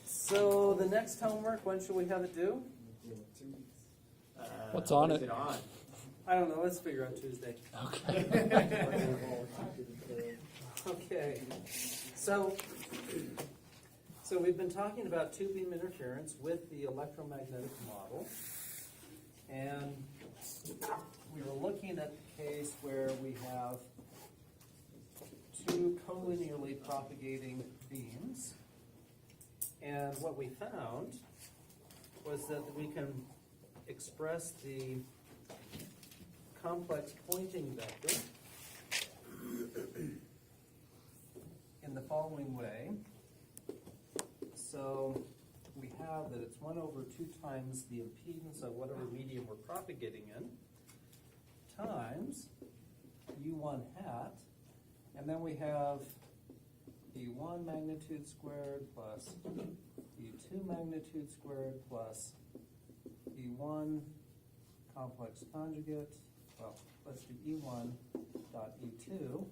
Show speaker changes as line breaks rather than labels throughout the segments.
So the next homework, when should we have it due?
What's on
what
it?
is on?
I don't know, let's figure out Tuesday.
Okay.
Okay, so we've been talking about two beam interference with the electromagnetic model. And we were looking at the case where we have two collinearly propagating beams. And what we found was that we can express the complex pointing vector in the following way. So we have that it's 1 over 2 times the impedance of whatever medium we're propagating in, times u1 hat, and then we have e1 magnitude squared plus e2 magnitude squared plus e1 complex conjugate. Well, let's do e1 dot e2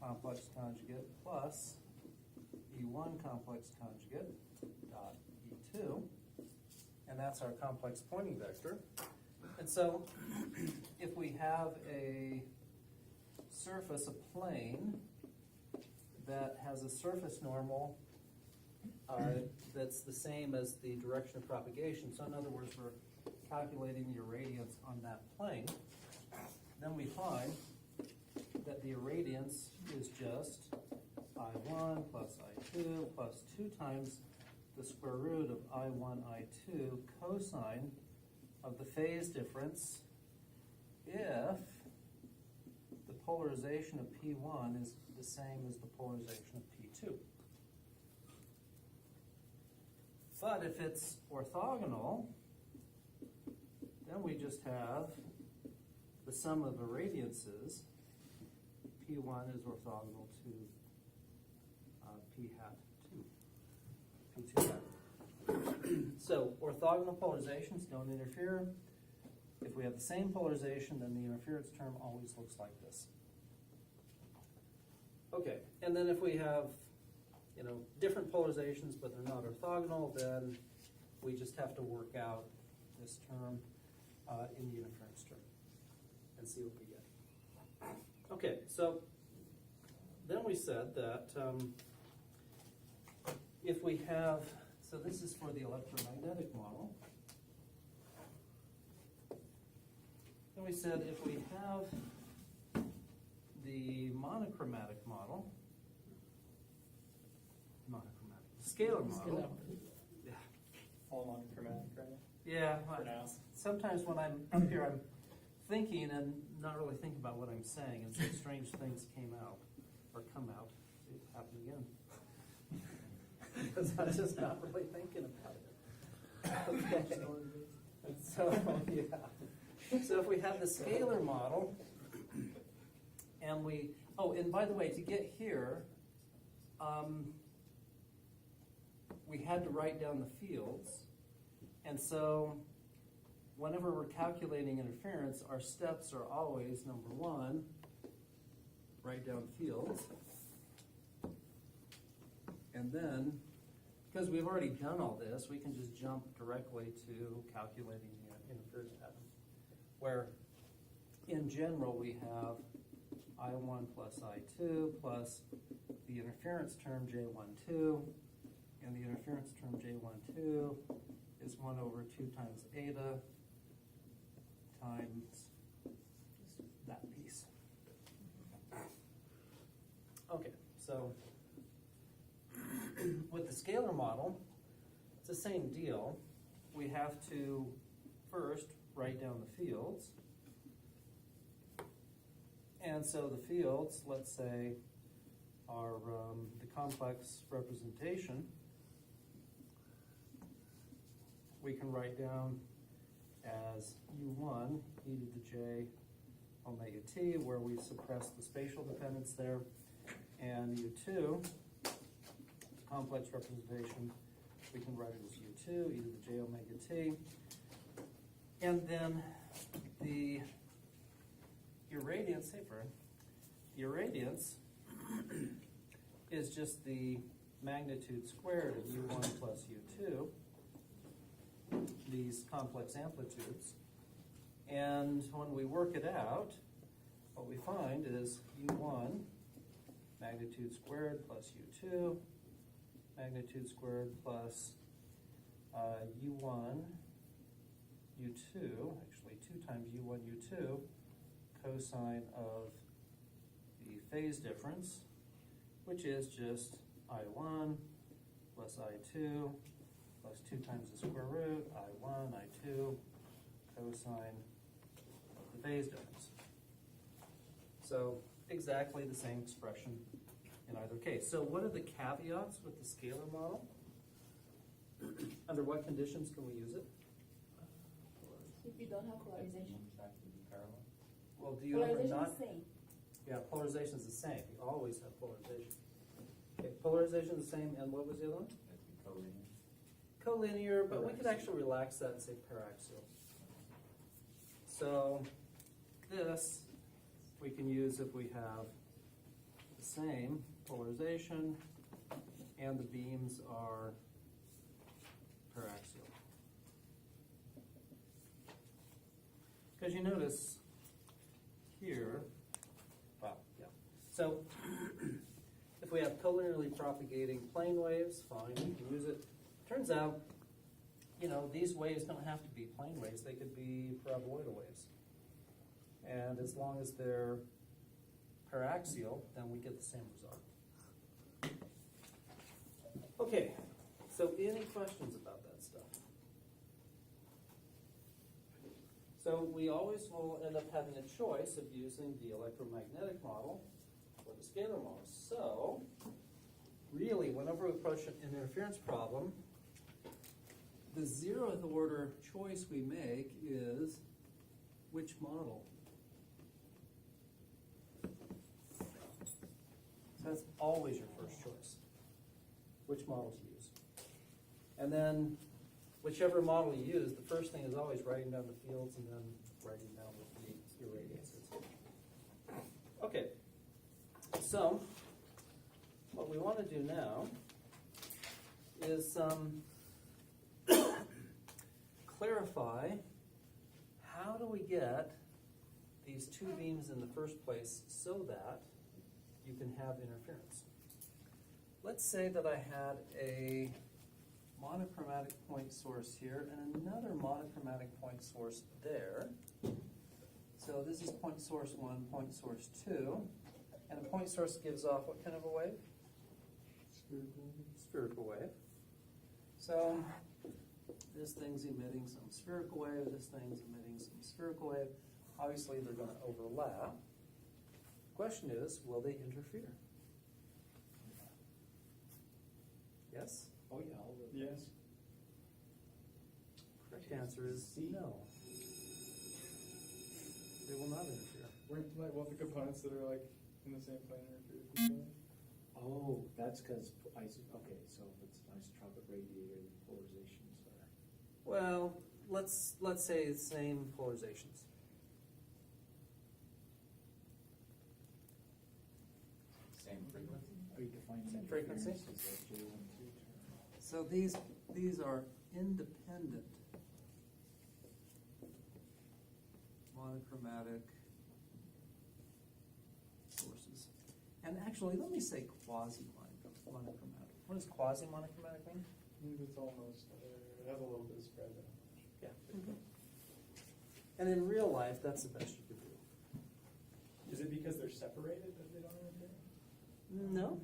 complex conjugate plus e1 complex conjugate dot e2, and that's our complex pointing vector. And so if we have a surface, a plane, that has a surface normal that's the same as the direction of propagation, so in other words, we're calculating the irradiance on that plane, then we find that the irradiance is just I1 plus I2 plus 2 times the square root of I1, I2 cosine of the phase difference if the polarization of P1 is the same as the polarization of P2. But if it's orthogonal, then we just have the sum of irradiances. P1 is orthogonal to P hat 2, P2 hat. So orthogonal polarizations don't interfere. If we have the same polarization, then the interference term always looks like this. Okay, and then if we have, different polarizations, but they're not orthogonal, then we just have to work out this term in the interference term and see what we get. Okay, so then we said that if we have, so this is for the electromagnetic model. Then we said if we have the monochromatic model, scalar model. Yeah.
All monochromatic, right?
Yeah.
For now.
Sometimes when I'm up here, I'm thinking and not really thinking about what I'm saying, and some strange things come out. See, it happened again. Because I'm just not really thinking about it. Okay. So, yeah. So if we have the scalar model, and and by the way, to get here, we had to write down the fields, and so whenever we're calculating interference, our steps are always, number one, write down fields, and then, because we've already done all this, we can just jump directly to calculating the interference pattern, where in general we have I1 plus I2 plus the interference term J12, and the interference term J12 is 1 over 2 times eta times that piece. Okay, so with the scalar model, it's the same deal. We have to first write down the fields. And so the fields, let's say, are the complex representation. We can write down as U1 e to the j omega t, where we suppress the spatial dependence there, and U2, the complex representation, we can write it as U2 e to the j omega t. And then the irradiance, the irradiance is just the magnitude squared of U1 plus U2, these complex amplitudes. And when we work it out, what we find is U1 magnitude squared plus U2 magnitude squared plus U1 U2, actually 2 times U1 U2 cosine of the phase difference, which is just I1 plus I2 plus 2 times the square root, I1, I2, cosine of the phase difference. So exactly the same expression in either case. So what are the caveats with the scalar model? Under what conditions can we use it?
If you don't have polarization.
Well, do you ever
Polarization
not?
is same.
Yeah, polarization is the same. You always have polarization. Okay, polarization is the same, and what was the other one? Collinear, but we could actually relax that and say paraxial. So this we can use if we have the same polarization and the beams are paraxial. Because you notice here, wow, yeah. So if we have collinearly propagating plane waves, fine, we can use it. Turns out, these waves don't have to be plane waves, they could be paraboloidal waves. And as long as they're paraxial, then we get the same result. Okay, so any questions about that stuff? So we always will end up having a choice of using the electromagnetic model or the scalar model. So really, whenever we approach an interference problem, the 0th order choice we make is which model? So that's always your first choice. Which model to use? And then whichever model you use, the first thing is always writing down the fields and then writing down the irradiances. Okay, so what we want to do now is clarify how do we get these two beams in the first place so that you can have interference. Let's say that I had a monochromatic point source here and another monochromatic point source there. So this is point source 1, point source 2, and a point source gives off what kind of a wave? Spherical wave. So this thing's emitting some spherical wave, this thing's emitting some spherical wave. Obviously they're going to overlap. The question is, will they interfere? Yes?
Oh, yeah, all the.
Yes.
Correct answer is no. They will not interfere.
Weren't like both the components that are like in the same plane interfere with each other?
Oh, that's because, okay, so if it's isotropic radiator, the polarizations are.
Well, let's say the same polarizations.
Same frequency.
Are you defining
Same frequency.
interference as a J12 term?
So these are independent monochromatic sources. And actually, let me say quasi-monochromatic. What does quasi-monochromatic mean?
It's almost, it has a little bit of spread there.
Yeah. And in real life, that's the best you could do.
Is it because they're separated that they don't interfere?
No.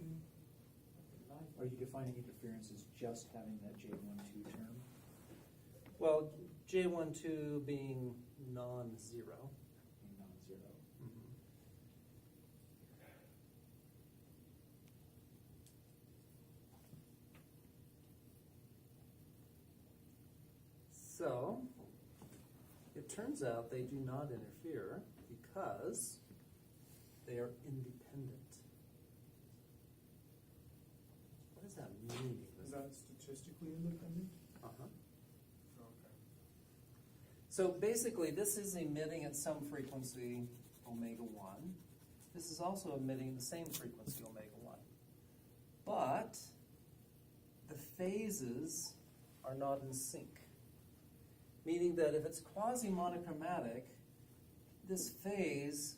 Are you defining interference as just having that J12 term?
Well, J12 being non-zero.
Being non-zero.
So, it turns out they do not interfere because they are independent. What does that mean?
Is that statistically independent?
Uh-huh.
Okay.
So basically, this is emitting at some frequency, omega 1. This is also emitting the same frequency, omega 1. phases are not in sync. Meaning that if it's quasi-monochromatic, this phase,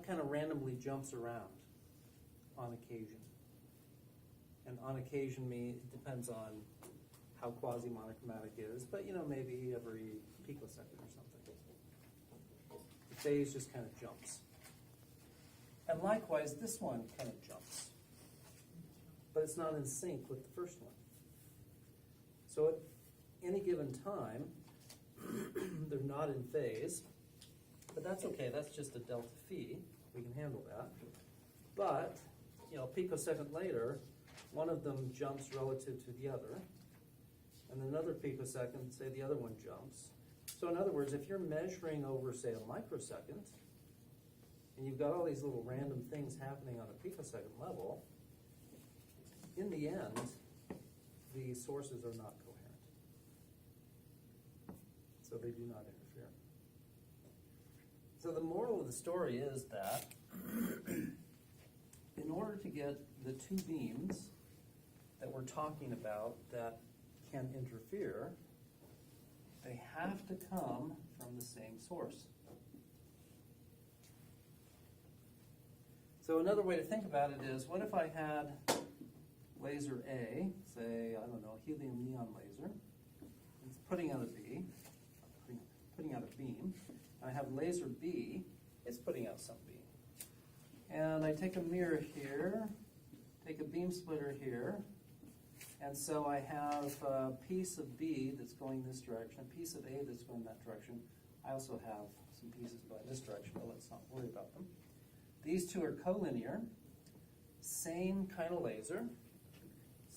kind of randomly jumps around on occasion. And on occasion it depends on how quasi-monochromatic is, but maybe every picosecond or something. The phase just kind of jumps. And likewise, this one kind of jumps. But it's not in sync with the first one. So at any given time, they're not in phase, but that's okay, that's just a delta phi, we can handle that. But, picosecond later, one of them jumps relative to the other, and another picosecond, say the other one jumps. So in other words, if you're measuring over, say, a microsecond, and you've got all these little random things happening on a picosecond level, in the end, the sources are not coherent. So they do not interfere. So the moral of the story is that in order to get the two beams that we're talking about that can interfere, they have to come from the same source. So another way to think about it is, what if I had laser A, say, I don't know, helium neon laser, it's putting out a beam, and I have laser B, it's putting out some beam. And I take a mirror here, take a beam splitter here, and so I have a piece of B that's going this direction, a piece of A that's going that direction. I also have some pieces going this direction, but let's not worry about them. These two are collinear, same kind of laser,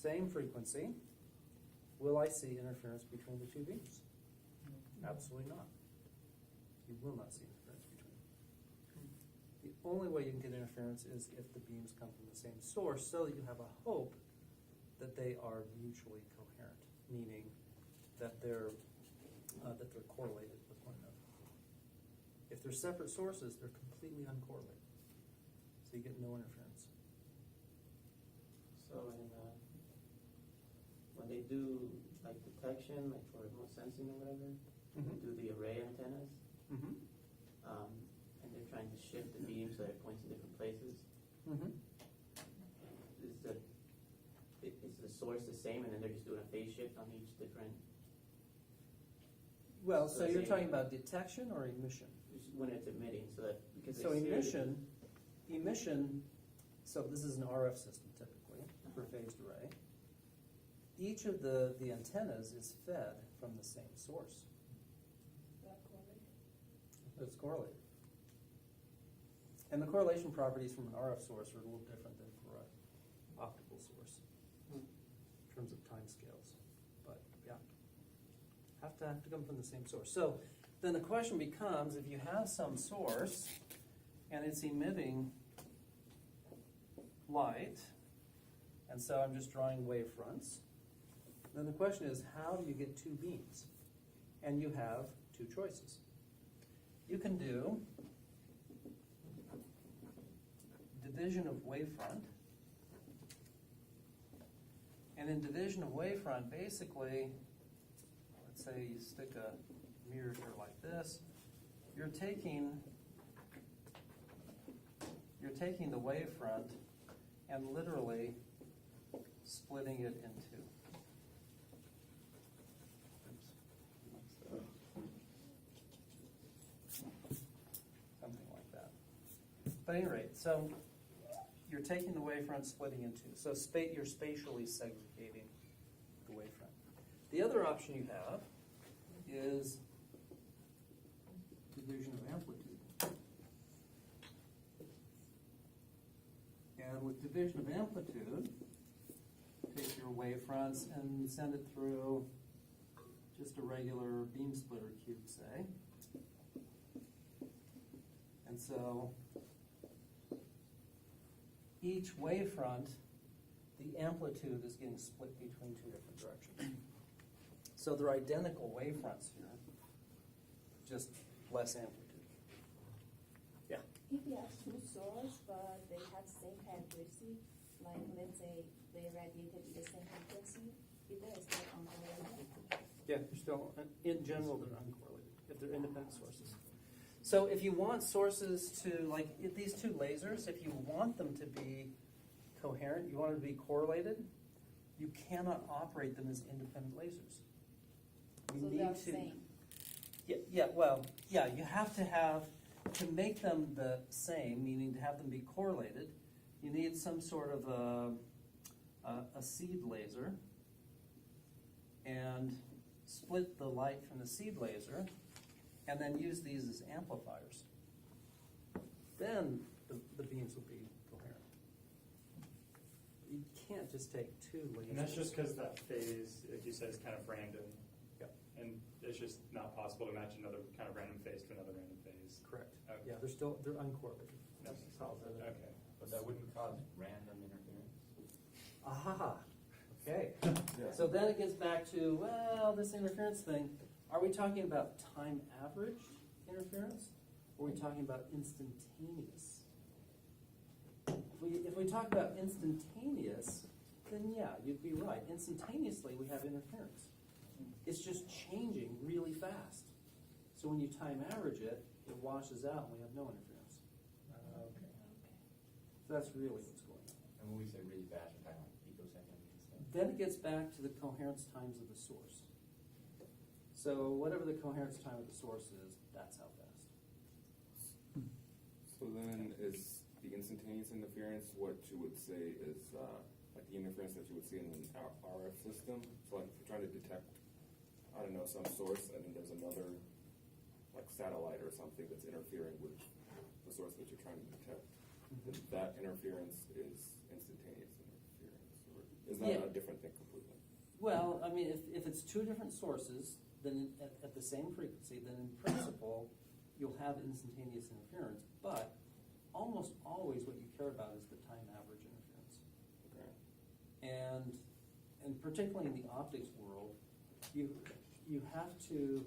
same frequency. Will I see interference between the two beams? Absolutely not. You will not see interference between them. The only way you can get interference is if the beams come from the same source, so that you have a hope that they are mutually coherent, meaning that they're correlated with one another. If they're separate sources, they're completely uncorrelated. So you get no interference.
So when they do like detection, like for remote sensing or whatever, they do the array antennas,
Mm-hmm.
and they're trying to shift the beam so that it points in different places.
Mm-hmm.
Is the source the same, and then they're just doing a phase shift on each different?
Well,
So
so you're
say-
talking about detection or emission?
When it's emitting, so that because
So
they steer
emission, so this is an RF system typically for phased array. Each of the antennas is fed from the same source. It's correlated. And the correlation properties from an RF source are a little different than for an optical source in terms of time scales. But yeah, have to come from the same source. So then the question becomes, if you have some source and it's emitting light, and so I'm just drawing wave fronts, then the question is, how do you get two beams? And you have two choices. You can do division of wavefront. And in division of wavefront, basically, let's say you stick a mirror here like this, you're taking the wavefront and literally splitting it in two. Something like that. But at any rate, so you're taking the wavefront, splitting in two. So you're spatially segregating the wavefront. The other option you have is division of amplitude. And with division of amplitude, take your wavefronts and send it through just a regular beam splitter cube, say. And so each wavefront, the amplitude is getting split between two different directions. So they're identical wavefronts here, just less amplitude. Yeah.
If you have two sources, but they have same characteristic, like, let's say they radiated at the same frequency, if they're still uncorrelated.
Yeah, they're still, in general, they're uncorrelated, if they're independent sources. So if you want sources to, like, if these two lasers, if you want them to be coherent, you want them to be correlated, you cannot operate them as independent lasers. You
So
need
they are
to-
same.
Yeah, you have, to make them the same, meaning to have them be correlated, you need some sort of a seed laser and split the light from the seed laser and then use these as amplifiers. Then the beams will be coherent. You can't just take two lasers.
And that's just because that phase, like you said, is kind of random.
Yep.
And it's just not possible to match another kind of random phase to another random phase.
Correct.
Okay.
Yeah, they're uncorrelated.
That's
solid.
Okay.
But that wouldn't cause random interference?
Aha, okay. So then it gets back to, well, this interference thing, are we talking about time averaged interference? Or are we talking about instantaneous? If we talk about instantaneous, then yeah, you'd be right. Instantaneously, we have interference. It's just changing really fast. So when you time average it, it washes out and we have no interference.
Okay.
So that's really what's going on.
And when we say really fast, we're talking like picoseconds and stuff?
Then it gets back to the coherence times of the source. So whatever the coherence time of the source is, that's how fast.
So then is the instantaneous interference what you would say is like the interference that you would see in an RF system? So like if you're trying to detect, I don't know, some source and then there's another like satellite or something that's interfering with the source that you're trying to detect. Then that interference is instantaneous interference, or is that
Yeah.
a different thing completely?
Well, I mean, if it's two different sources, then at the same frequency, then in principle, you'll have instantaneous interference, but almost always what you care about is the time average interference.
Okay.
And particularly in the optics world, you have to,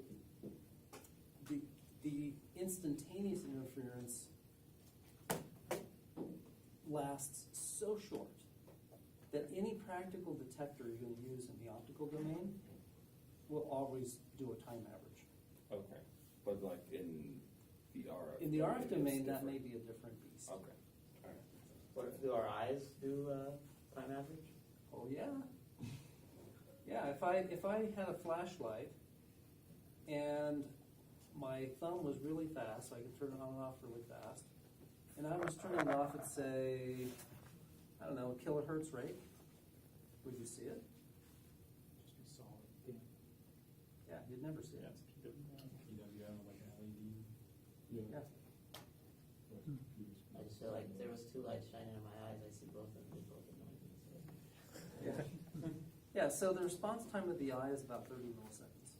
the instantaneous interference lasts so short that any practical detector you're going to use in the optical domain will always do a time average.
Okay. But like in the RF.
In the RF
it's
domain, that
different.
may be a different beast.
Okay. All right.
What if do our eyes do time average?
Oh, yeah. Yeah, if I had a flashlight and my thumb was really fast, so I could turn it on and off really fast, and I was turning it off at, say, I don't know, a kilohertz rate, would you see it?
Just be solid, dim.
Yeah, you'd never see
Yeah,
it.
it's PWM.
PWM, like an LED.
Yeah.
I just feel like if there was two lights shining in my eyes, I see both of them, both annoying.
Yeah. Yeah, so the response time of the eye is about 30 milliseconds,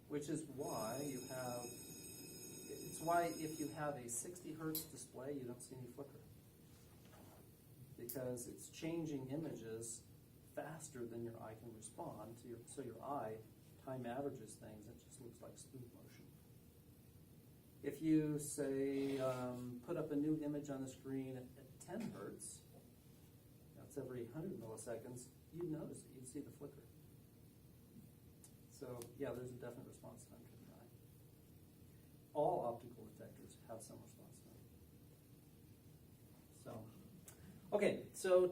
which is why it's why if you have a 60 hertz display, you don't see any flicker. Because it's changing images faster than your eye can respond, so your eye time averages things, it just looks like smooth motion. If you, say, put up a new image on the screen at 10 hertz, that's every 100 milliseconds, you'd notice it, you'd see the flicker. So, yeah, there's a definite response time to the eye. All optical detectors have some response time. So, okay, so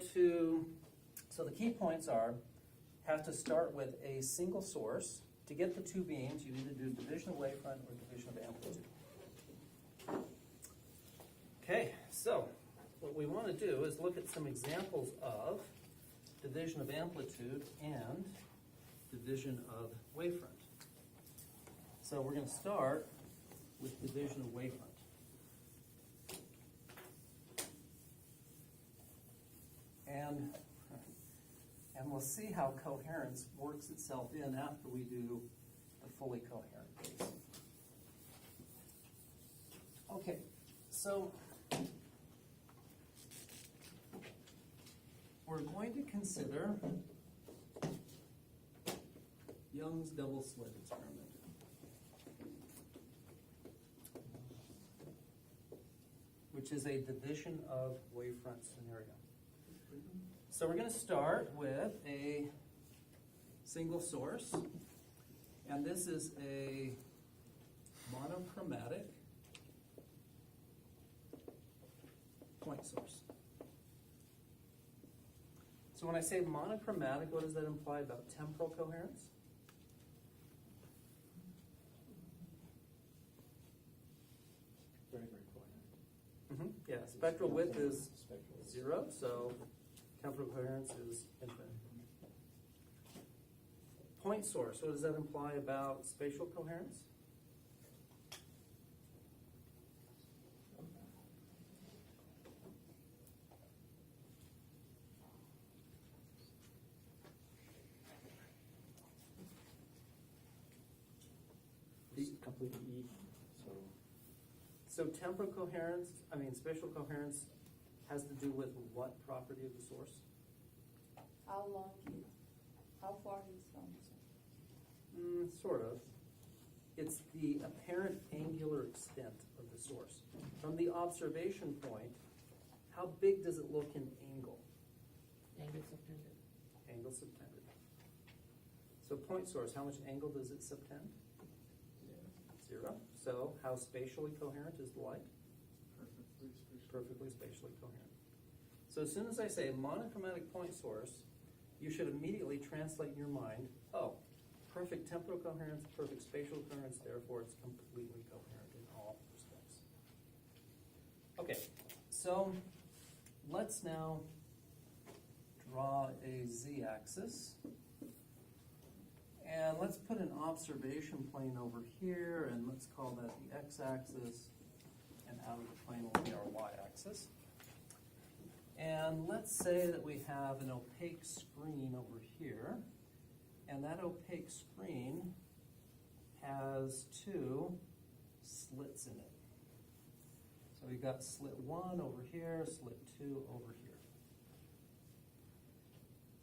the key points are, have to start with a single source. To get the two beams, you either do division of wavefront or division of amplitude. Okay, so what we want to do is look at some examples of division of amplitude and division of wavefront. So we're going to start with division of wavefront. And we'll see how coherence works itself in after we do the fully coherent case. Okay, so we're going to consider Young's double slit experiment. Which is a division of wavefront scenario. So we're gonna start with a single source, and this is a monochromatic point source. So when I say monochromatic, what does that imply about temporal coherence?
Very, very coherent.
Yeah, spectral width is
Spectral width.
0, so temporal coherence is infinite. Point source, what does that imply about spatial coherence?
It's completely even, so.
So temporal coherence, spatial coherence has to do with what property of the source?
How long how far he's from the source?
Sort of. It's the apparent angular extent of the source. From the observation point, how big does it look in angle?
Angle subtended.
Angle subtended. So point source, how much angle does it subtend? 0. So how spatially coherent is the light? Perfectly spatially coherent. So as soon as I say monochromatic point source, you should immediately translate in your mind, oh, perfect temporal coherence, perfect spatial coherence, therefore it's completely coherent in all respects. Okay, so let's now draw a z-axis. And let's put an observation plane over here, and let's call that the x-axis, and out of the plane will be our y-axis. And let's say that we have an opaque screen over here, and that opaque screen has 2 slits in it. So we've got slit 1 over here, slit 2 over here.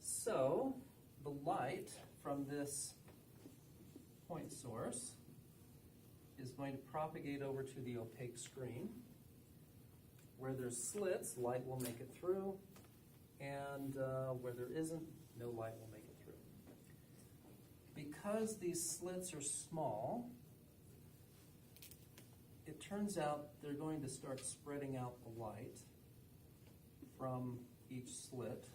So the light from this point source is going to propagate over to the opaque screen. Where there's slits, light will make it through, and where there isn't, no light will make it through. Because these slits are small, it turns out they're going to start spreading out the light from each slit.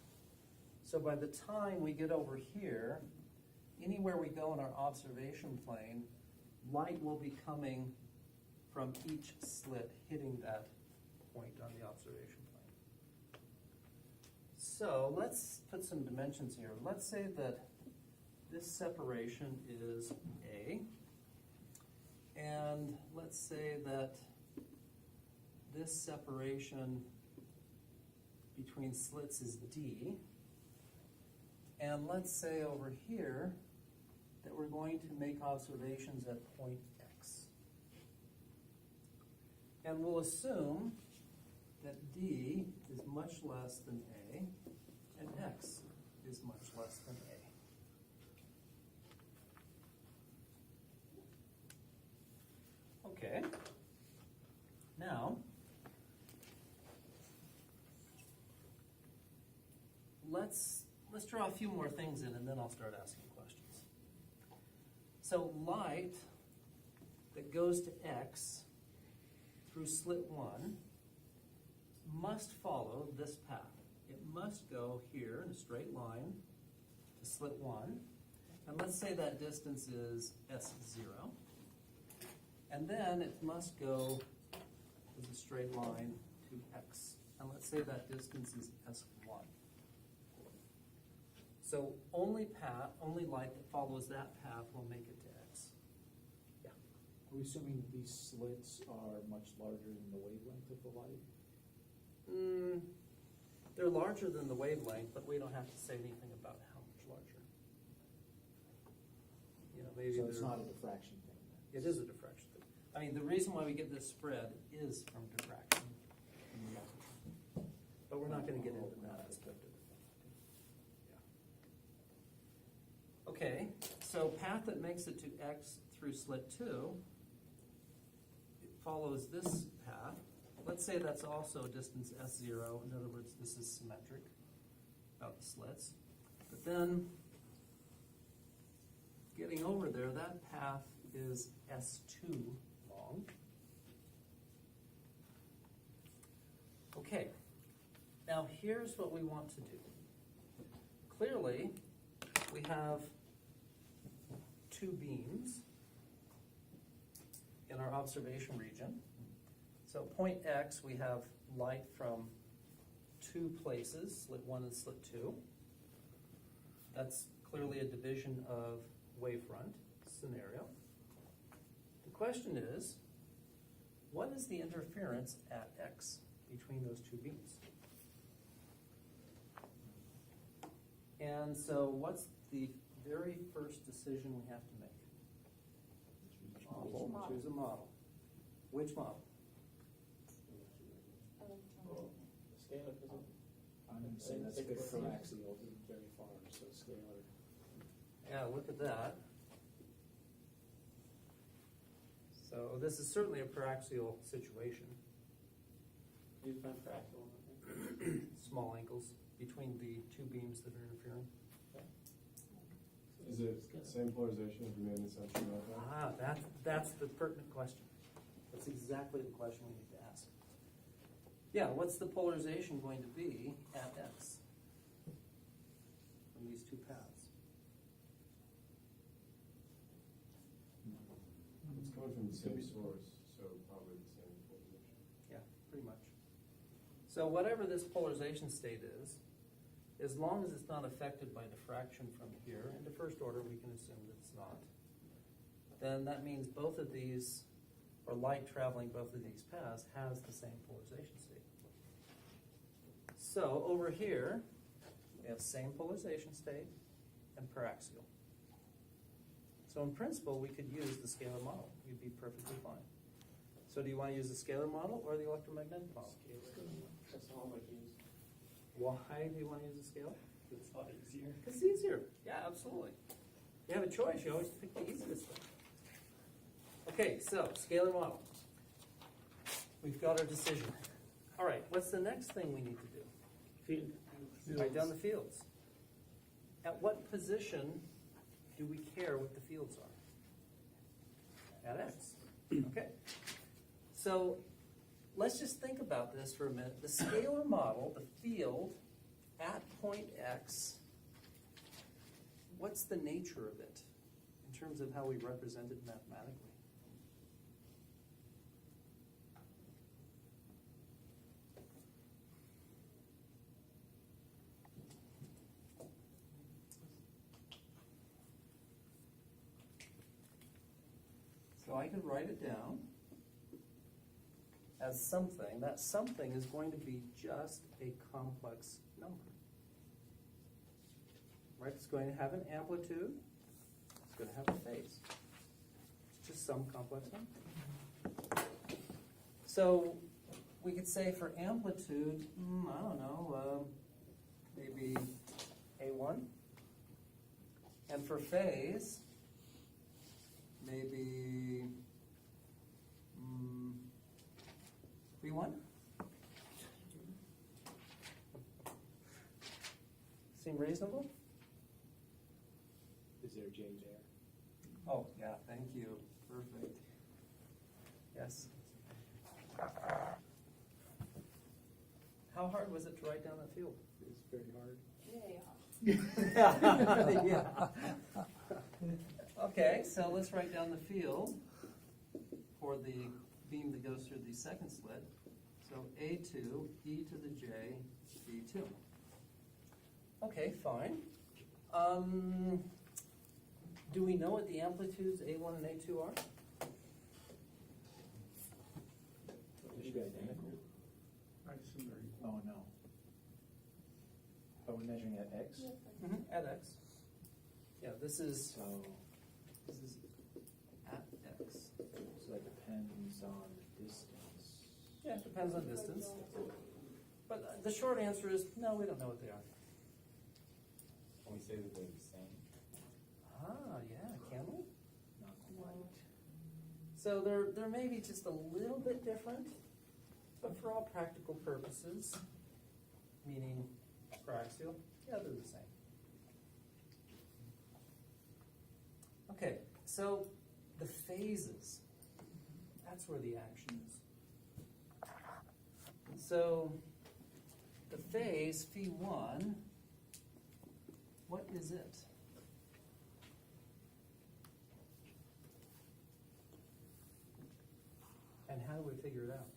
So by the time we get over here, anywhere we go in our observation plane, light will be coming from each slit, hitting that point on the observation plane. So let's put some dimensions here. Let's say that this separation is A, and let's say that this separation between slits is D, and let's say over here that we're going to make observations at point X. And we'll assume that D is much less than A, and X is much less than A. Okay. Now, let's draw a few more things in, and then I'll start asking questions. So light that goes to X through slit 1 must follow this path. It must go here in a straight line to slit 1. And let's say that distance is S0. And then it must go as a straight line to X. And let's say that distance is S1. So only light that follows that path will make it to X. Yeah.
Are we assuming these slits are much larger than the wavelength of the light?
They're larger than the wavelength, but we don't have to say anything about how much larger. You know, maybe
So it's
they're-
not a diffraction thing then?
It is a diffraction thing. I mean, the reason why we get this spread is from diffraction. But we're not going to get into that aspect of it. Okay, so path that makes it to X through slit 2, it follows this path. Let's say that's also distance S0. In other words, this is symmetric. about the slits. But then, getting over there, that path is S2 long. Okay, now here's what we want to do. Clearly, we have two beams in our observation region. So point X, we have light from two places, slit 1 and slit 2. That's clearly a division of wavefront scenario. The question is, what is the interference at X between those two beams? And so what's the very first decision we have to make?
Which model?
Choose a model. Which model?
Scalar, isn't it?
I'm gonna say that's good for axial, very far, so scalar.
Yeah, look at that. So this is certainly a paraxial situation.
You find fractal, I think.
Small angles between the two beams that are interfering.
Is it same polarization if we made an assumption about that?
That's the pertinent question. That's exactly the question we need to ask. Yeah, what's the polarization going to be at X from these two paths?
It's coming from the same source, so probably the same polarization.
Yeah, pretty much. So whatever this polarization state is, as long as it's not affected by diffraction from here, and to first order we can assume that it's not, then that means both of these, or light traveling both of these paths, has the same polarization state. So over here, we have same polarization state and paraxial. So in principle, we could use the scalar model. You'd be perfectly fine. So do you want to use the scalar model or the electromagnetic model?
That's the hallmark use.
Why do you want to use the scale?
It's a lot easier.
Because it's easier. Yeah, absolutely. You have a choice. You always pick the easiest thing. Okay, so scalar model. We've got our decision. All right, what's the next thing we need to do?
Field.
Write down the fields. At what position do we care what the fields are? At X. Okay. So let's just think about this for a minute. The scalar model, the field at point X, what's the nature of it in terms of how we represent it mathematically? So I can write it down as something. That something is going to be just a complex number. Right? It's going to have an amplitude. It's going to have a phase. It's just some complex number. So we could say for amplitude, I don't know, maybe A1. And for phase, maybe B1? Seem reasonable?
Is there J there?
Oh, yeah, thank you. Perfect. Yes. How hard was it to write down that field?
It's very hard.
Really hard.
Yeah. Okay, so let's write down the field for the beam that goes through the second slit. So A2, e to the j, B2. Okay, fine. Do we know what the amplitudes A1 and A2 are?
Should be identical.
I assume they're equal.
Oh, no. Are we measuring at X?
At X. Yeah, this is
So,
at X.
so that depends on the distance.
Yeah, it depends on distance. But the short answer is, no, we don't know what they are.
Can we say that they're the same?
Yeah, can we?
Not quite.
So they're maybe just a little bit different, but for all practical purposes, meaning paraxial, Yeah, they're the same. Okay, so the phases, that's where the action is. And so the phase, phi1, what is it? And how do we figure it out?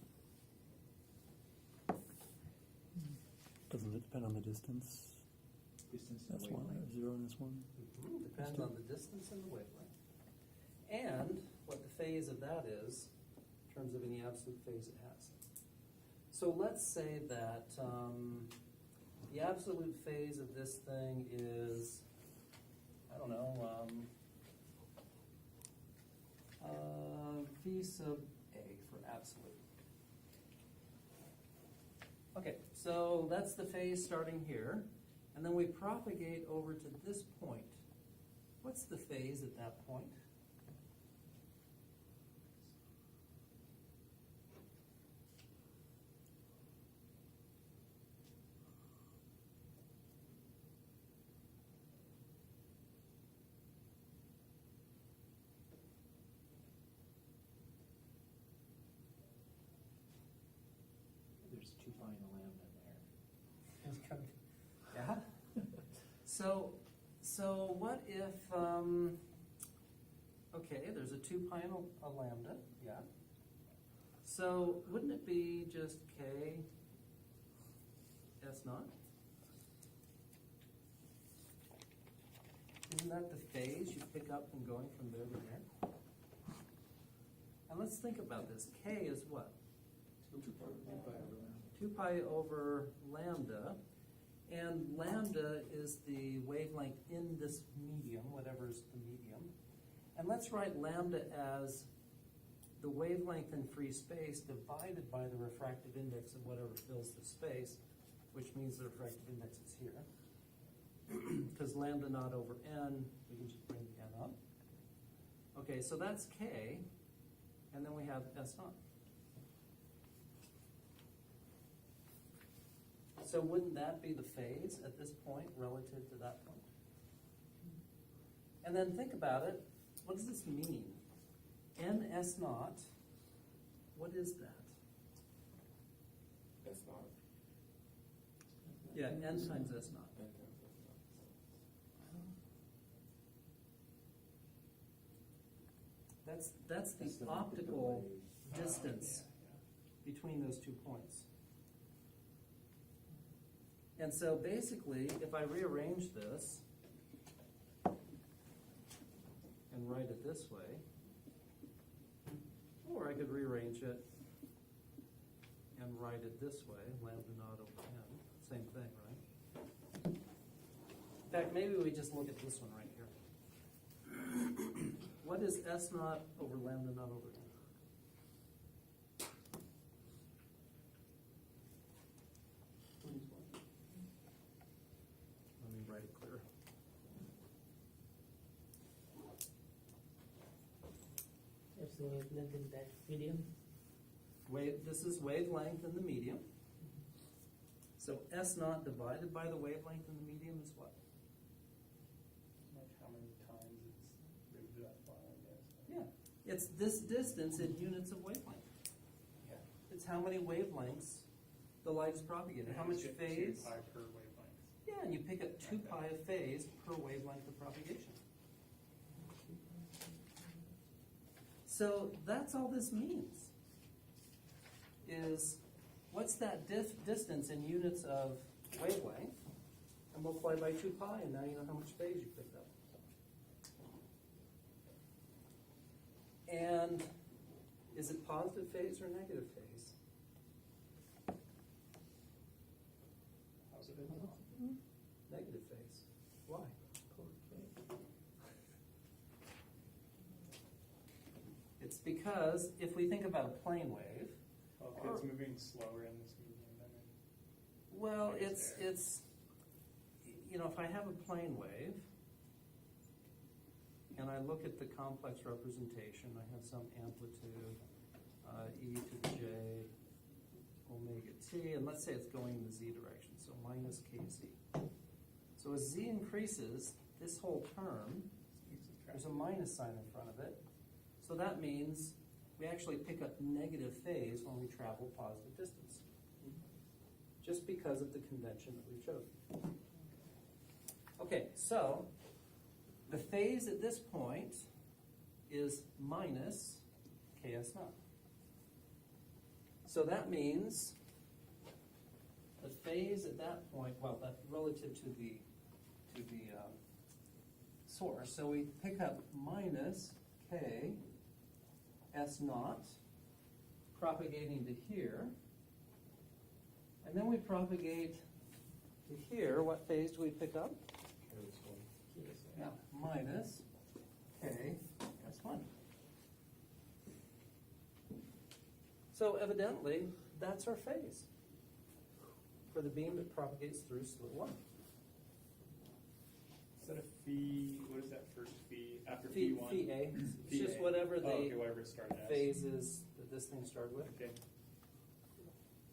Doesn't it depend on the distance?
Distance and
That's one,
wavelength.
0 and this one?
Depends on the distance and the wavelength. And what the phase of that is, in terms of any absolute phase it has. So let's say that the absolute phase of this thing is, I don't know, V sub A for absolute. Okay, so that's the phase starting here. And then we propagate over to this point. What's the phase at that point?
There's 2 pi and a lambda in there.
Yeah. So what if, okay, there's a 2 pi and a lambda, yeah. So wouldn't it be just K S naught? Isn't that the phase you pick up from going from there to there? And let's think about this. K is what? 2 pi over lambda. And lambda is the wavelength in this medium, whatever's the medium. And let's write lambda as the wavelength in free space divided by the refractive index of whatever fills the space, which means the refractive index is here. Because lambda naught over n, we can just bring the n up. Okay, so that's K, and then we have S naught. So wouldn't that be the phase at this point relative to that point? And then think about it. What does this mean? N S naught, what is that?
S naught.
Yeah, N times S naught.
N times S naught.
That's
That's
the
the
optical
wave.
distance between those 2 points. And so basically, if I rearrange this and write it this way, or I could rearrange it and write it this way, lambda naught over n, same thing, right? In fact, maybe we just look at this one right here. What is S naught over lambda naught over n? Let me write it clear.
It's the wavelength in that medium.
This is wavelength in the medium. So S naught divided by the wavelength in the medium is what?
Like how many times it's moved that far, I guess.
Yeah, it's this distance in units of wavelength.
Yeah.
It's how many wavelengths the light is propagated. How much
You get
phase?
2 pi per wavelength.
Yeah, and you pick up 2 pi of phase per wavelength of propagation. So that's all this means, is what's that distance in units of wavelength, and multiply by 2 pi, and now you know how much phase you picked up. And is it positive phase or negative phase?
Positive.
Negative phase. Why? It's because if we think about a plane wave,
Okay, it's moving slower in this medium than in.
well,
I guess
it's, you know, if I have a plane wave, and I look at the complex representation, I have some amplitude, e to the j omega t, and let's say it's going in the z direction, so minus kz. So as z increases, this whole term, there's a minus sign in front of it. So that means we actually pick up negative phase when we travel positive distance, just because of the convention that we've chosen. Okay, so the phase at this point is minus ks naught. So that means the phase at that point, well, that relative to the source. So we pick up minus k s naught, propagating to here, and then we propagate to here. What phase do we pick up? Yeah, minus k s1. So evidently, that's our phase for the beam that propagates through slit 1.
Is that a phi, what is that first phi after phi
Phi
1?
A. It's
Phi
just
A.
whatever
Oh, okay,
the
whatever it started as.
phase is that this thing started with.
Okay.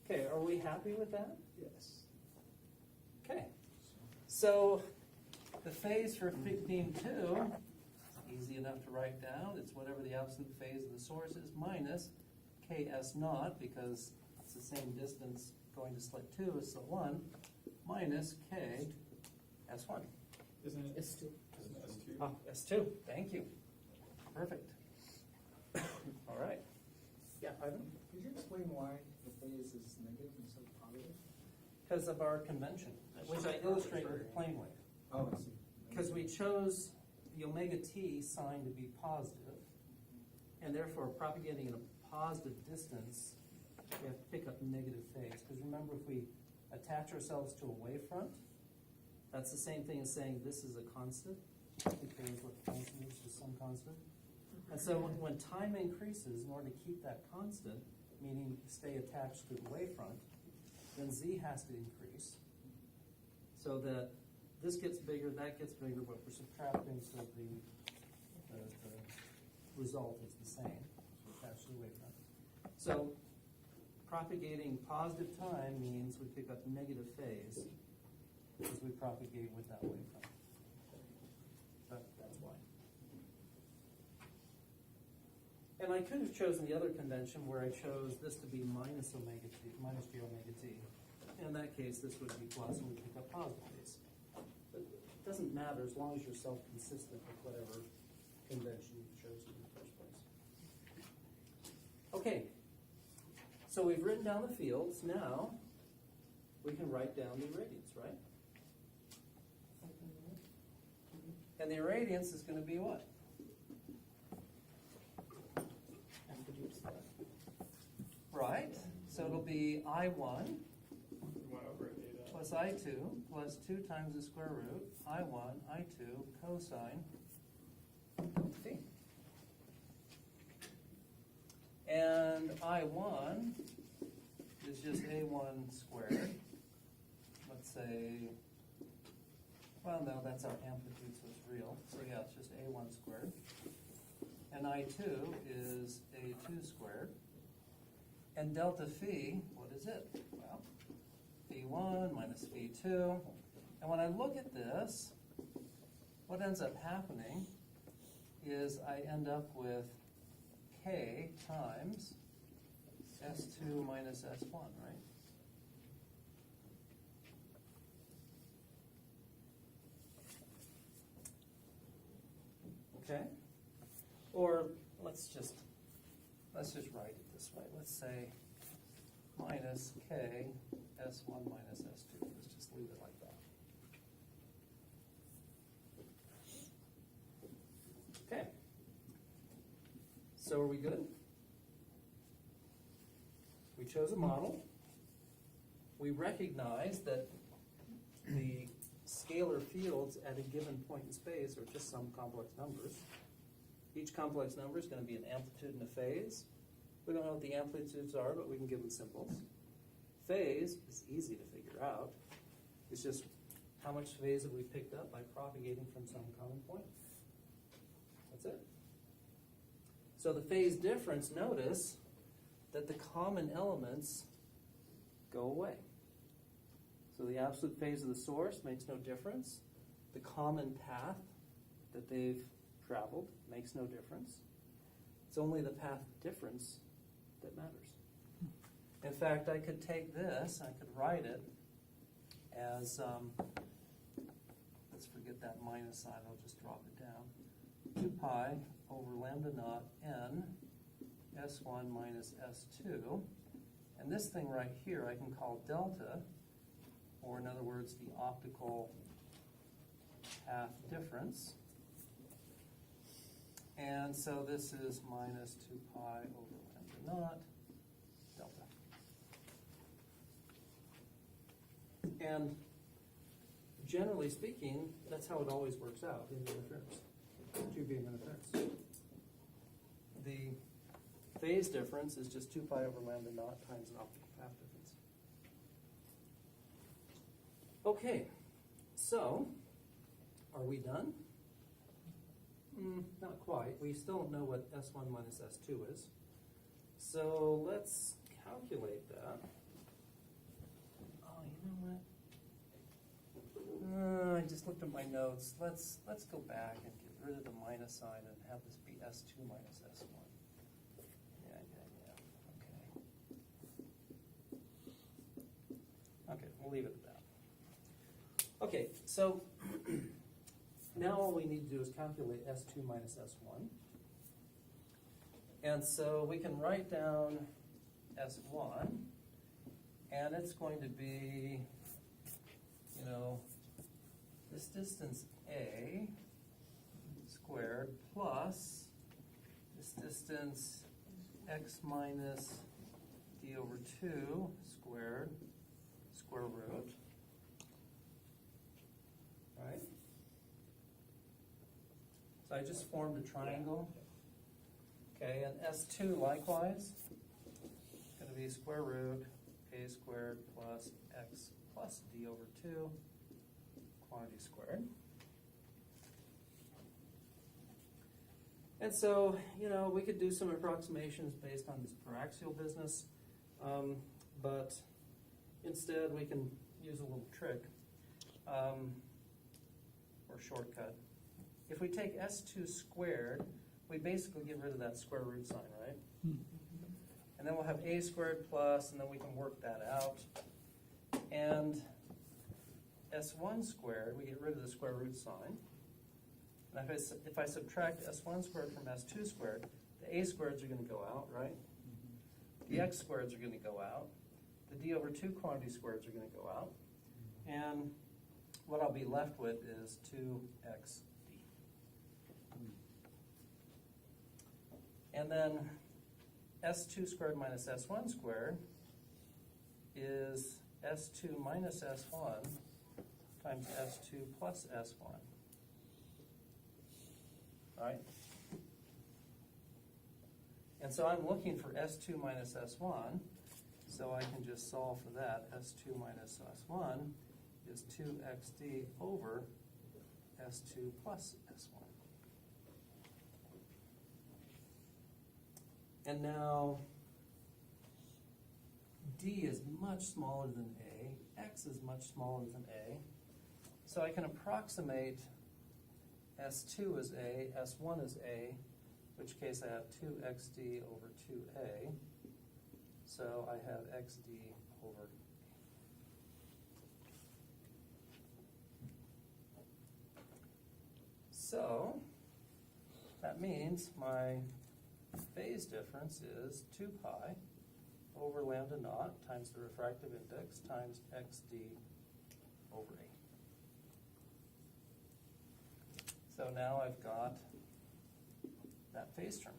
Okay, are we happy with that?
Yes.
Okay. So the phase for beam 2, easy enough to write down. It's whatever the absolute phase of the source is minus ks naught, because it's the same distance going to slit 2 as slit 1, minus k s1.
Isn't it?
It's still.
Isn't it S2?
Oh, S2, thank you. Perfect. All right. Yeah, Ivan?
Could you explain why the phase is negative instead of positive?
Because of our convention, which I illustrated plainly.
Oh, I see.
Because we chose the omega t sign to be positive, and therefore propagating in a positive distance, we have to pick up negative phase. Because remember, if we attach ourselves to a wavefront, that's the same thing as saying this is a constant. Who cares what the constant is, just some constant. And so when time increases, in order to keep that constant, meaning stay attached to the wavefront, then z has to increase so that this gets bigger, that gets bigger, but we're subtracting, so the result is the same. So attached to the wavefront. So propagating positive time means we pick up negative phase as we propagate with that wavefront. That's why. And I could have chosen the other convention where I chose this to be minus omega t, minus j omega t. In that case, this would be plus, and we pick up positive phase. But it doesn't matter as long as you're self-consistent with whatever convention you've chosen in the first place. Okay, so we've written down the fields. Now we can write down the irradiance, right? And the irradiance is going to be what? Right, so it'll be I1
1 over eta.
plus I2 plus 2 times the square root, I1, I2, cosine phi. And I1 is just A1 squared. Let's say, well, no, that's our amplitude, so it's real. So yeah, it's just A1 squared. And I2 is A2 squared. And delta phi, what is it? Well, phi1 minus phi2. And when I look at this, what ends up happening is I end up with k times S2 minus S1, right? Okay? Or let's just write it this way. Let's say minus k S1 minus S2. Let's just leave it like that. Okay. So are we good? We chose a model. We recognize that the scalar fields at a given point in space are just some complex numbers. Each complex number is going to be an amplitude and a phase. We don't know what the amplitudes are, but we can give them symbols. Phase is easy to figure out. It's just how much phase have we picked up by propagating from some common point. That's it. So the phase difference, notice that the common elements go away. So the absolute phase of the source makes no difference. The common path that they've traveled makes no difference. It's only the path difference that matters. In fact, I could take this, I could write it as, let's forget that minus sign, I'll just drop it down. 2 pi over lambda naught n S1 minus S2. And this thing right here I can call delta, or in other words, the optical path difference. And so this is minus 2 pi over lambda naught delta. And generally speaking, that's how it always works out in the interference, 2 being interference. The phase difference is just 2 pi over lambda naught times an optical path difference. Okay, so are we done? Not quite. We still don't know what S1 minus S2 is. So let's calculate that. Oh, you know what? I just looked at my notes. Let's go back and get rid of the minus sign and have this be S2 minus S1. Yeah. Okay, we'll leave it at that. Okay, so now all we need to do is calculate S2 minus S1. And so we can write down S1, and it's going to be, this distance A squared plus this distance x minus d over 2 squared square root, right? So I just formed a triangle. Okay, and S2 likewise, going to be square root a squared plus x plus d over 2, quantity squared. And so, we could do some approximations based on this paraxial business, but instead we can use a little trick or shortcut. If we take S2 squared, we basically get rid of that square root sign, right? And then we'll have a squared plus, and then we can work that out. And S1 squared, we get rid of the square root sign. And if I subtract S1 squared from S2 squared, the a squareds are going to go out, right? The x squareds are going to go out. The d over 2 quantity squareds are going to go out. And what I'll be left with is 2xd. And then S2 squared minus S1 squared is S2 minus S1 times S2 plus S1. All right? And so I'm looking for S2 minus S1, so I can just solve for that. S2 minus S1 is 2xd over S2 plus S1. And now d is much smaller than a, x is much smaller than a, so I can approximate S2 is a, S1 is a, in which case I have 2xd over 2a, so I have xd over a. So that means my phase difference is 2 pi over lambda naught times the refractive index times xd over a. So now I've got that phase term.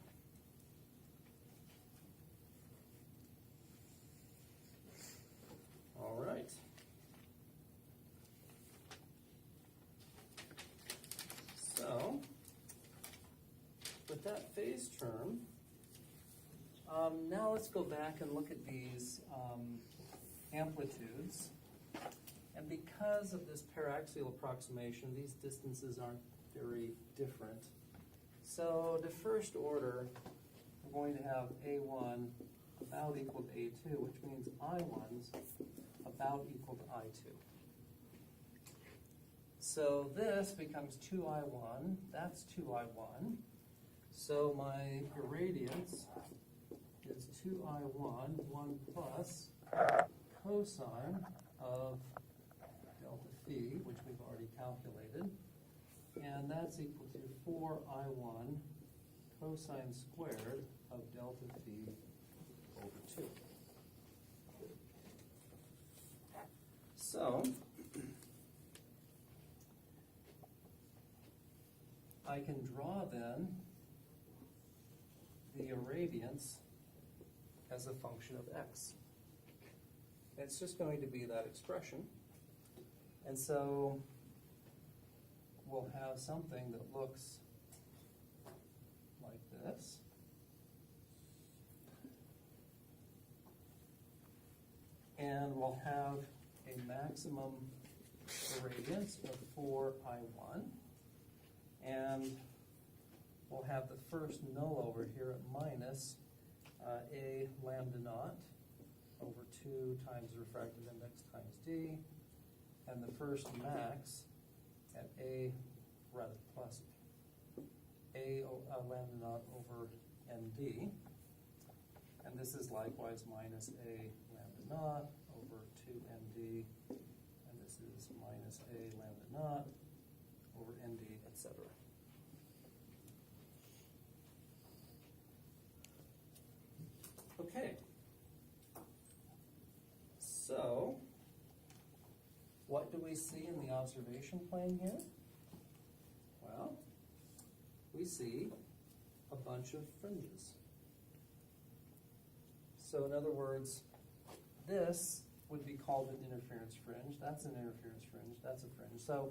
All right. So with that phase term, now let's go back and look at these amplitudes. And because of this paraxial approximation, these distances aren't very different. So the first order, we're going to have A1 about equal to A2, which means I1's about equal to I2. So this becomes 2I1, that's 2I1. So my irradiance is 2I1, 1 plus cosine of delta phi, which we've already calculated. And that's equal to 4I1 cosine squared of delta phi over 2. So, I can draw then the irradiance as a function of x. It's just going to be that expression. And so we'll have something that looks like this. And we'll have a maximum irradiance of 4I1. And we'll have the first null over here at minus A lambda naught over 2 times the refractive index times D. And the first max at A, rather plus A lambda naught over ND. And this is likewise minus A lambda naught over 2ND. And this is minus A lambda naught over ND, etc. Okay. So, what do we see in the observation plane here? Well, we see a bunch of fringes. So in other words, this would be called an interference fringe, that's an interference fringe, that's a fringe. So,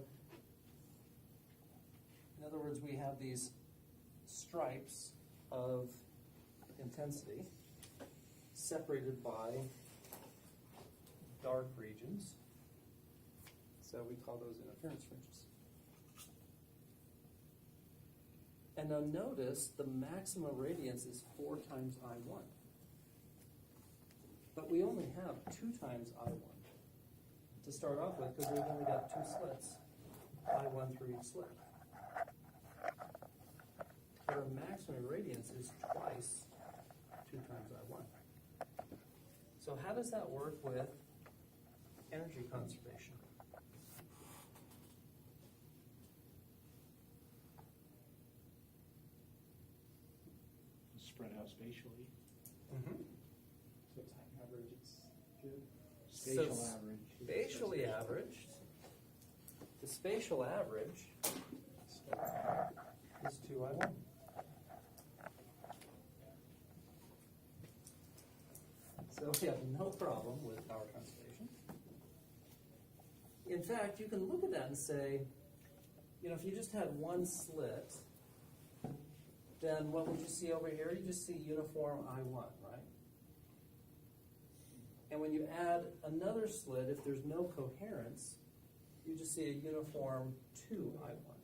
in other words, we have these stripes of intensity separated by dark regions. So we call those interference fringes. And now notice the maximum radiance is 4 times I1. But we only have 2 times I1 to start off with because we've only got 2 slits, I1 through each slit. But our maximum radiance is twice 2 times I1. So how does that work with energy conservation?
Spread out spatially.
Mm-hmm.
So time average, it's good.
Spatial
So
average.
spatially averaged, the spatial average is 2I1. So we have no problem with power conservation. In fact, you can look at that and say, you know, if you just had one slit, then what would you see over here? You just see uniform I1, right? And when you add another slit, if there's no coherence, you just see a uniform 2I1.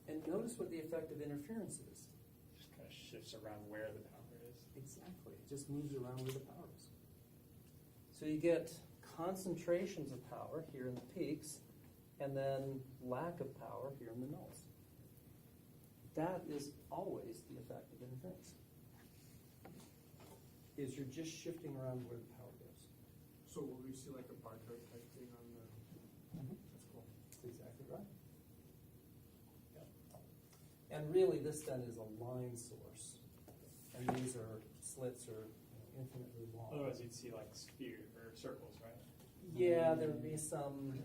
And notice what the effect of interference is.
Just kind of shifts around where the power is.
Exactly. It just moves around where the power is. So you get concentrations of power here in the peaks, and then lack of power here in the nulls. That is always the effect of interference. Is you're just shifting around where the power goes.
So will we see like a bar chart type thing on the? That's cool.
That's exactly right. Yeah. And really, this then is a line source, and these are slits are infinitely long.
Otherwise, you'd see like sphere or circles, right?
Yeah, there would be some.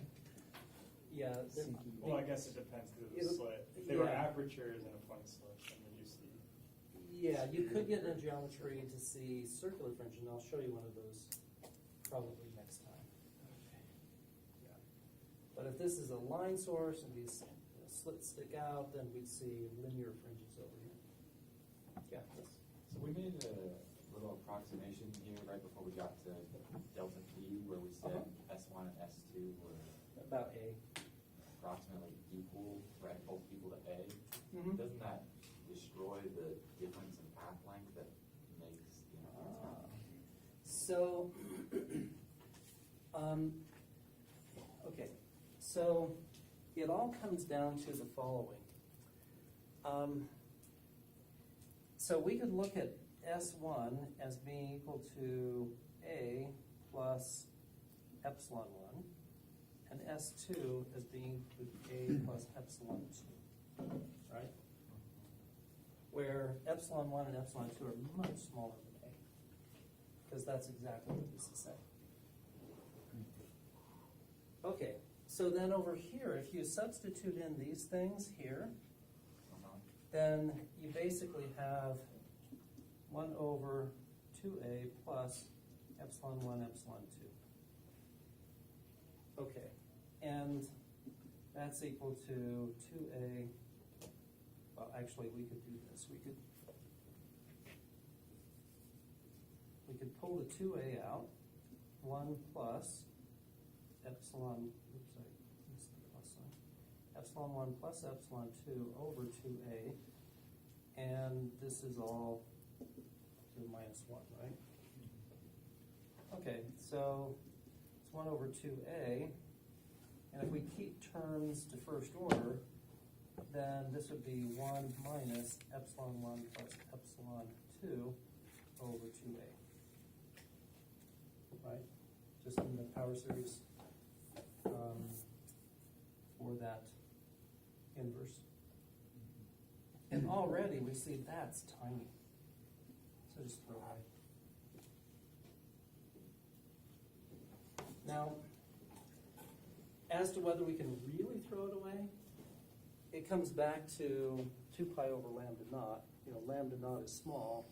Yeah. there-
Well, I guess it depends because of the
It'll-
slit. If they were
yeah.
apertures in a point slit, then would you see?
Yeah, you could get in a geometry to see circular fringe, and I'll show you one of those probably next time. Yeah. But if this is a line source and these slits stick out, then we'd see linear fringes over here. Yeah. Yes.
So we made a little approximation here right before we got to delta P, where we said S1 and S2 were
About A.
approximately equal, right, both equal to A.
Mm-hmm.
Doesn't that destroy the difference in path length that makes, So
so it all comes down to the following. So we could look at S1 as being equal to A plus epsilon 1, and S2 as being equal to A plus epsilon 2, right? Where epsilon 1 and epsilon 2 are much smaller than A, because that's exactly what this is saying. Okay, so then over here, if you substitute in these things here, then you basically have 1 over 2A plus epsilon 1, epsilon 2. Okay, and that's equal to 2A, well, actually, we could do this. We could pull the 2A out, 1 plus epsilon, oops, I missed the plus sign. Epsilon 1 plus epsilon 2 over 2A, and this is all to the minus 1, right? Okay, so it's 1 over 2A, and if we keep terms to first order, then this would be 1 minus epsilon 1 plus epsilon 2 over 2A. Right? Just in the power series for that inverse. And already we see that's tiny. So just throw it away. Now, as to whether we can really throw it away, it comes back to 2 pi over lambda naught. You know, lambda naught is small,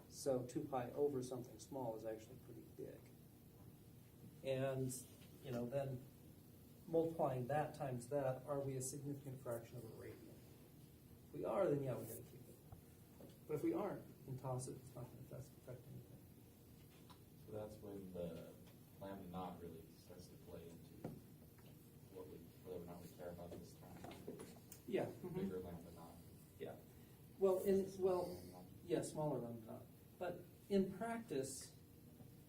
so 2 pi over something small is actually pretty big. And, you know, then multiplying that times that, are we a significant fraction of a radian? If we are, then yeah, we gotta keep it. But if we aren't, we can toss it, it's not gonna affect anything.
So that's when the lambda naught really starts to play into whether or not we care about this term.
Yeah.
Bigger lambda naught.
Yeah. Yeah, smaller lambda naught. But in practice,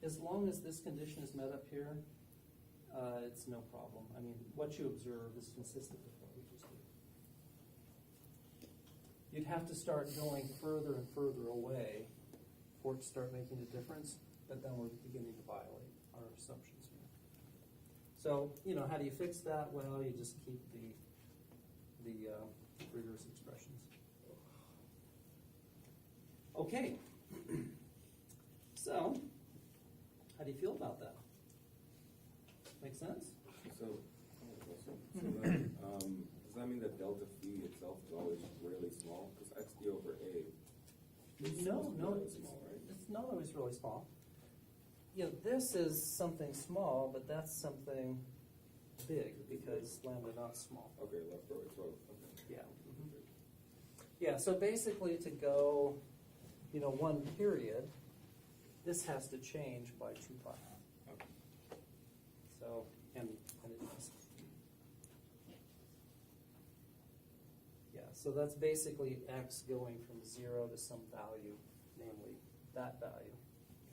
as long as this condition is met up here, it's no problem. I mean, what you observe is consistent with what we just did. You'd have to start going further and further away for it to start making a difference, but then we're beginning to violate our assumptions here. So, you know, how do you fix that? Well, you just keep the rigorous expressions. Okay. So, how do you feel about that? Make sense?
So then, does that mean that delta phi itself is always really small? Because xd over a is
No,
really
it's
small, right?
It's not always really small. You know, this is something small, but that's something big because lambda not small.
Okay, left or right, so, okay.
Yeah. Mhm. Yeah, so basically to go, you know, 1 period, this has to change by 2 pi.
Okay.
So, and it does. Yeah, so that's basically x going from 0 to some value, namely that value.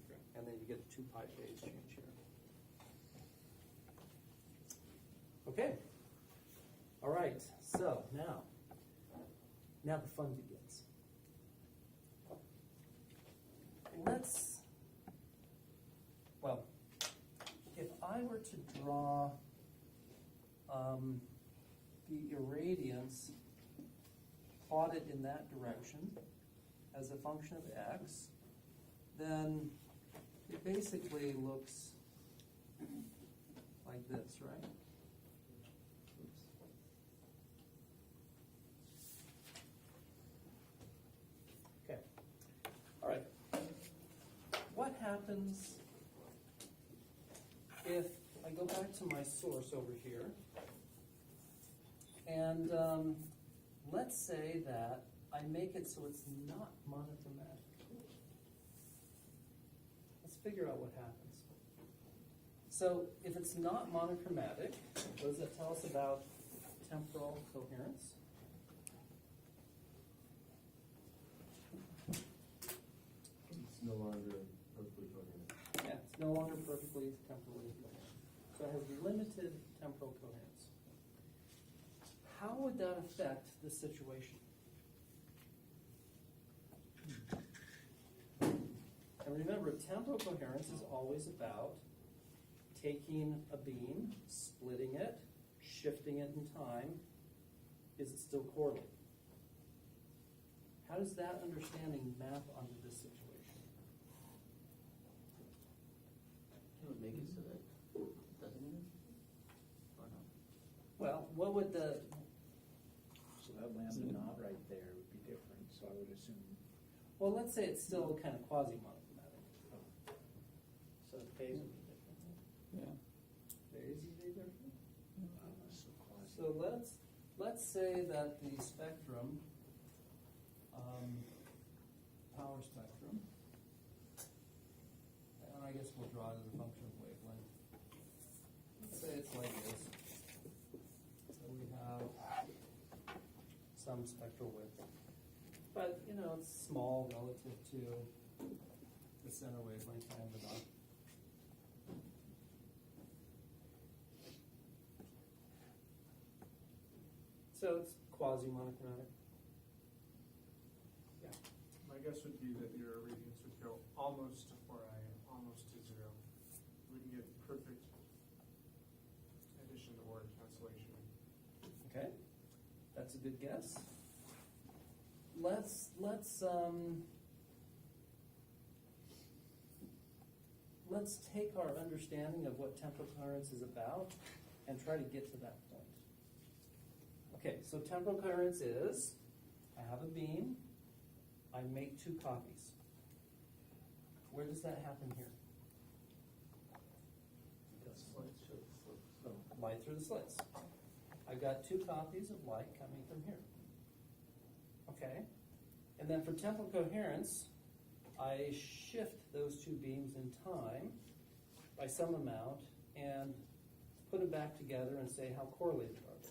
Okay.
And then you get a 2 pi phase change here. Okay. All right, so now the fun begins. If I were to draw the irradiance plotted in that direction as a function of x, then it basically looks like this, right? Oops. Okay. All right. What happens if I go back to my source over here, and let's say that I make it so it's not monochromatic. Let's figure out what happens. So if it's not monochromatic, what does that tell us about temporal coherence?
It's no longer perfectly coherent.
Yeah, it's no longer perfectly temporally coherent. So it has limited temporal coherence. would that affect the situation? And remember, temporal coherence is always about taking a beam, splitting it, shifting it in time. Is it still correlated? How does that understanding map onto this situation?
It would make it so that it doesn't matter? Or not?
Well, what would the,
So that lambda knot right there would be different, so I would assume.
well, let's say it's still kind of quasi-monochromatic. So the phase would be different.
Yeah.
Phase would be different?
So quasi.
So let's say that the spectrum, power spectrum, and I guess we'll draw it as a function of wavelength. Let's say it's like this. So we have some spectral width, but you know, it's small relative to the center wavelength and the dot. So it's quasi-monochromatic.
My guess would be that your radiance would go almost to 4i, almost to 0. We can get perfect addition to word cancellation.
Okay, that's a good guess. Let's take our understanding of what temporal coherence is about and try to get to that point. Okay, so temporal coherence is, I have a beam, I make 2 copies. Where does that happen here? Light through the slits. I've got 2 copies of light coming from here. Okay, and then for temporal coherence, I shift those 2 beams in time by some amount and put them back together and say how correlated are they.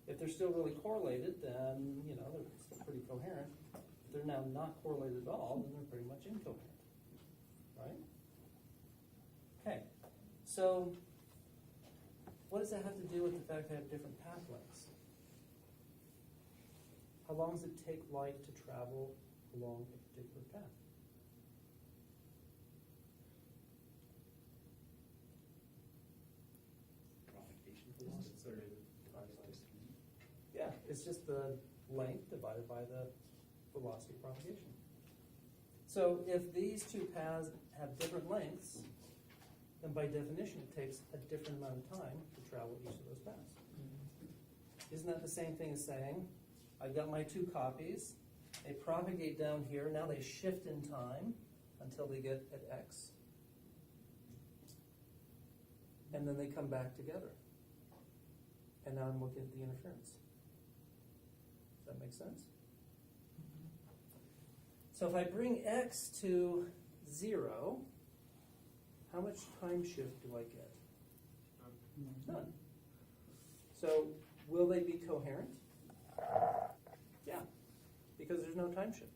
If they're still really correlated, then you know they're still pretty coherent. If they're now not correlated at all, then they're pretty much incoherent, right? Okay, so what does that have to do with the fact that I have different path lengths? How long does it take light to travel along a particular path?
Propagation
Yeah, it's just the length divided by the velocity of propagation. So if these 2 paths have different lengths, then by definition it takes a different amount of time to travel each of those paths. Isn't that the same thing as saying, I've got my 2 copies, they propagate down here, now they shift in time until they get at X. And then they come back together. And now I'm looking at the interference. Does that make sense? So if I bring X to 0, how much time shift do I get? None. So will they be coherent? Yeah, because there's no time shift.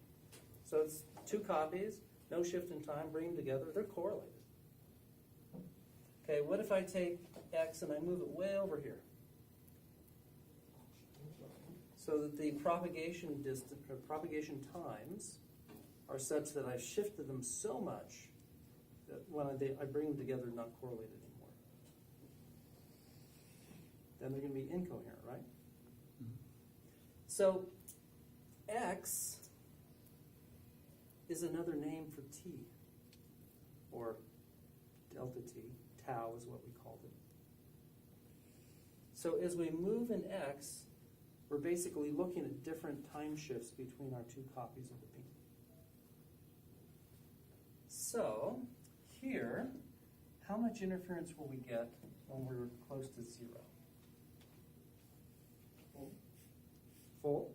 So it's 2 copies, no shift in time, bring them together, they're correlated. Okay, what if I take X and I move it way over here? So that the propagation distance or propagation times are such that I've shifted them so much that when I bring them together, they're not correlated anymore. Then they're going to be incoherent, right? So X is another name for T, or delta T. Tau is what we called it. So as we move in X, we're basically looking at different time shifts between our 2 copies of the beam. So here, how much interference will we get when we're close to 0? Full?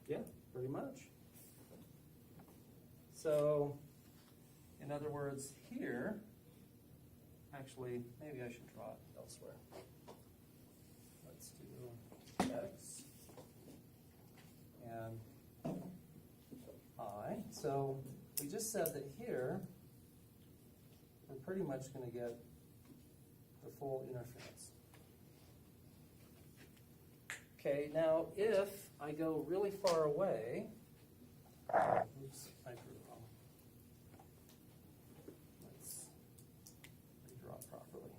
Yeah, pretty much. So, in other words, here, actually, maybe I should draw it elsewhere. Let's do X and I. So we just said that here, we're pretty much going to get the full interference. Okay, now if I go really far away, oops, I drew it wrong. Let's redraw properly.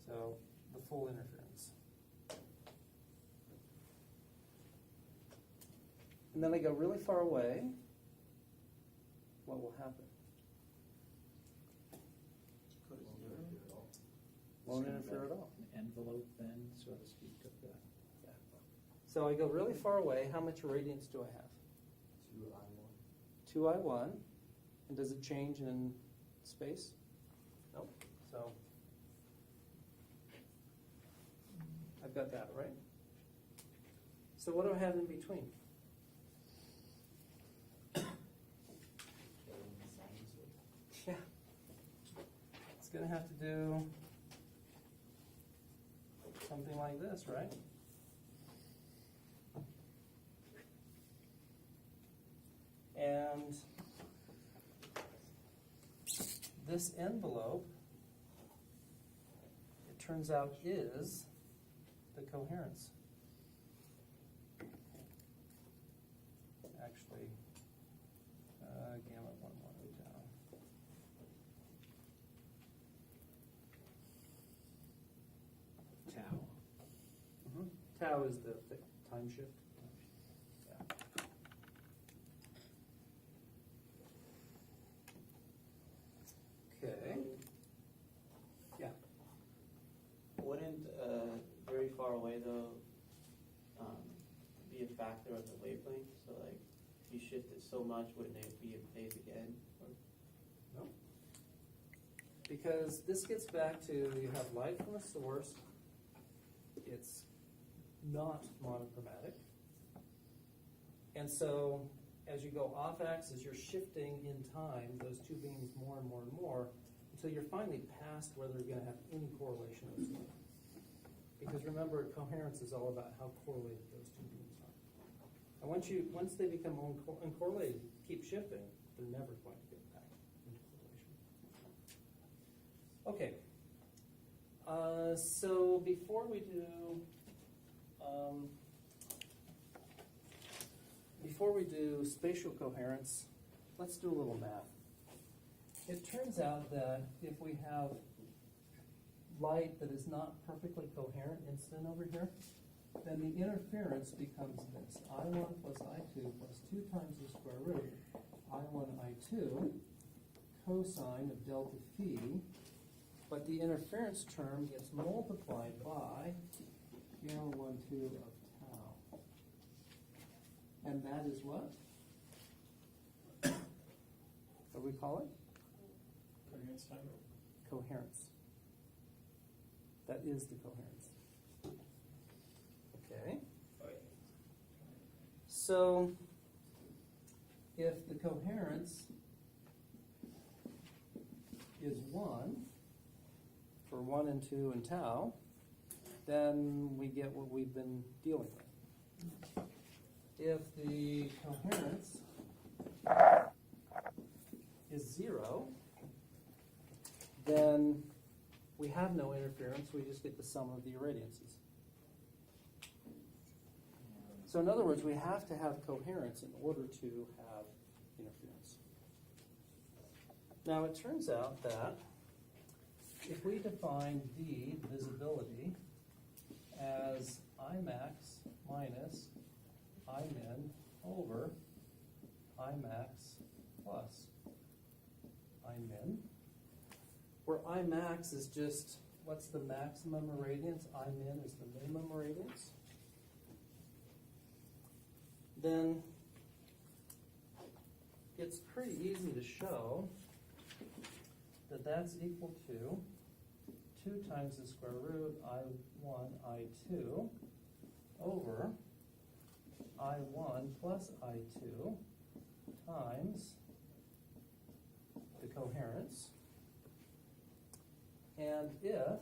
So the full interference. And then I go really far away, what will happen?
Go to zero.
Won't interfere at all.
An envelope then, so to speak, of the.
So I go really far away, how much irradiance do I have?
2I1.
2I1, and does it change in space? Nope. So I've got that, right? So what do I have in between? Yeah. It's going to have to do something like this, right? And this envelope, it turns out, is the coherence. Actually, gamma 1, 1 down.
Tau.
Tau is the time shift. Okay. Yeah.
Wouldn't very far away though be a factor of the wavelength? So like, if you shift it so much, wouldn't it be in phase again? Or
No. Because this gets back to you have light from a source. It's not monochromatic. And so as you go off axis, you're shifting in time those two beams more and more and more until you're finally past where they're going to have any correlation whatsoever. Because remember, coherence is all about how correlated those two beams are. And once they become uncorrelated, keep shifting, they're never going to get back into correlation. Okay. So before we do spatial coherence, let's do a little math. It turns out that if we have light that is not perfectly coherent incident over here, then the interference becomes this: I1 plus I2 plus 2 times the square root I1 I2 cosine of delta phi, but the interference term gets multiplied by gamma 1, 2 of tau. And that is what? What do we call it?
Coherence time.
Coherence. That is the coherence. Okay. So if the coherence is 1 for 1 and 2 and tau, then we get what we've been dealing with. If the coherence is 0, then we have no interference, we just get the sum of the irradiances. So in other words, we have to have coherence in order to have interference. Now it turns out that if we define V, visibility, as Imax minus Imin over Imax plus Imin, where Imax is just, what's the maximum irradiance, Imin is the minimum irradiance, then it's pretty easy to show that that's equal to 2 times the square root I1, I2 over I1 plus I2 times the coherence. And if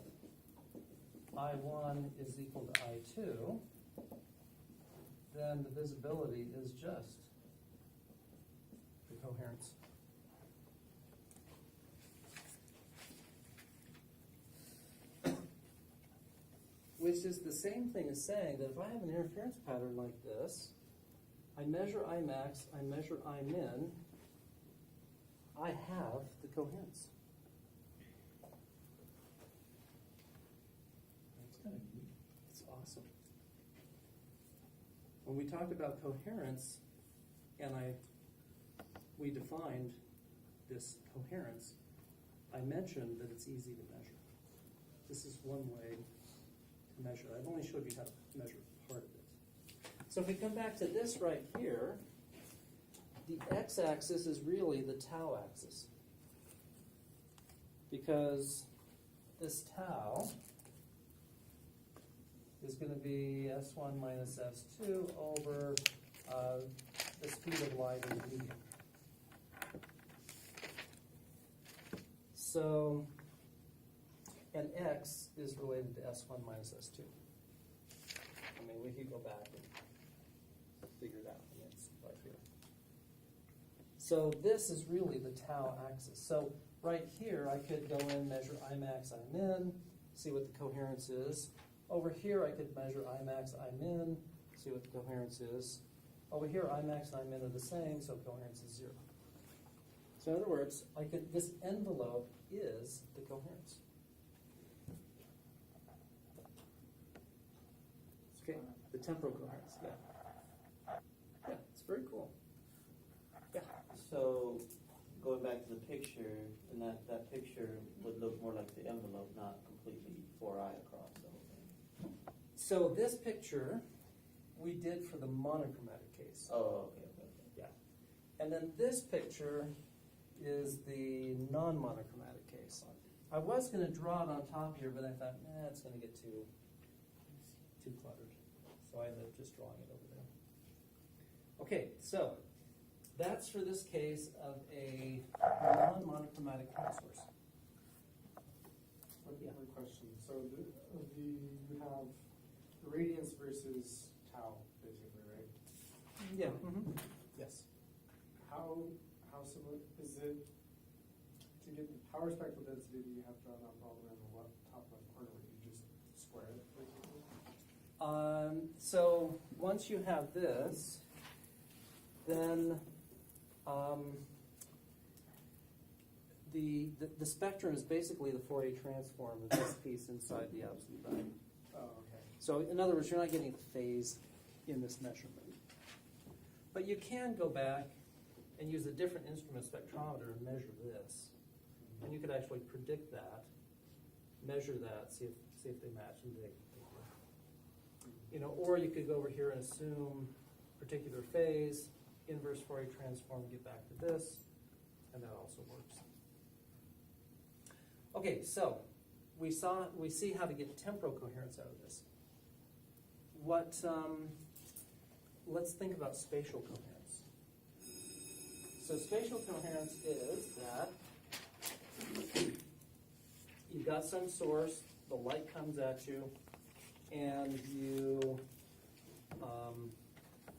I1 is equal to I2, then the visibility is just the coherence. With which is the same thing as saying that if I have an interference pattern like this, I measure Imax, I measure Imin, I have the coherence.
That's kind of neat.
It's awesome. When we talked about coherence, and we defined this coherence, I mentioned that it's easy to measure. This is one way to measure. I've only showed you how to measure part of it. So if we come back to this right here, the x-axis is really the tau axis. Because this tau is going to be S1 minus S2 over the speed of light in the medium. So, and x is related to S1 minus S2. I mean, we could go back and figure it out. I mean, it's right here. So this is really the tau axis. So right here, I could go in, measure Imax, Imin, see what the coherence is. Over here, I could measure Imax, Imin, see what the coherence is. Over here, Imax and Imin are the same, so coherence is 0. So in other words, this envelope is the coherence. Okay, the temporal coherence, yeah. Yeah, it's very cool. Yeah.
So, going back to the picture, and that picture would look more like the envelope, not completely 4i across the whole thing.
So this picture we did for the monochromatic case.
Oh, okay.
Yeah. And then this picture is the non-monochromatic case. I was going to draw it on top here, but I thought, nah, it's going to get too cluttered. So I ended up just drawing it over there. Okay, so that's for this case of a non-monochromatic current source.
One question. So you have radiance versus tau, basically, right?
Yeah. Mm-hmm. Yes.
How similar is it to get the power spectral density that you have drawn up all the way on the top left corner? Would you just square it, basically?
So once you have this, then the spectrum is basically the Fourier transform of this piece inside the absolute value.
Oh, okay.
So in other words, you're not getting the phase in this measurement. But you can go back and use a different instrument spectrometer and measure this. And you could actually predict that, measure that, see if they match, and they do. Or you could go over here and assume particular phase, inverse Fourier transform, get back to this, and that also works. Okay, so we see how to get temporal coherence out of this. Let's think about spatial coherence. So spatial coherence is that you've got some source, the light comes at you, and you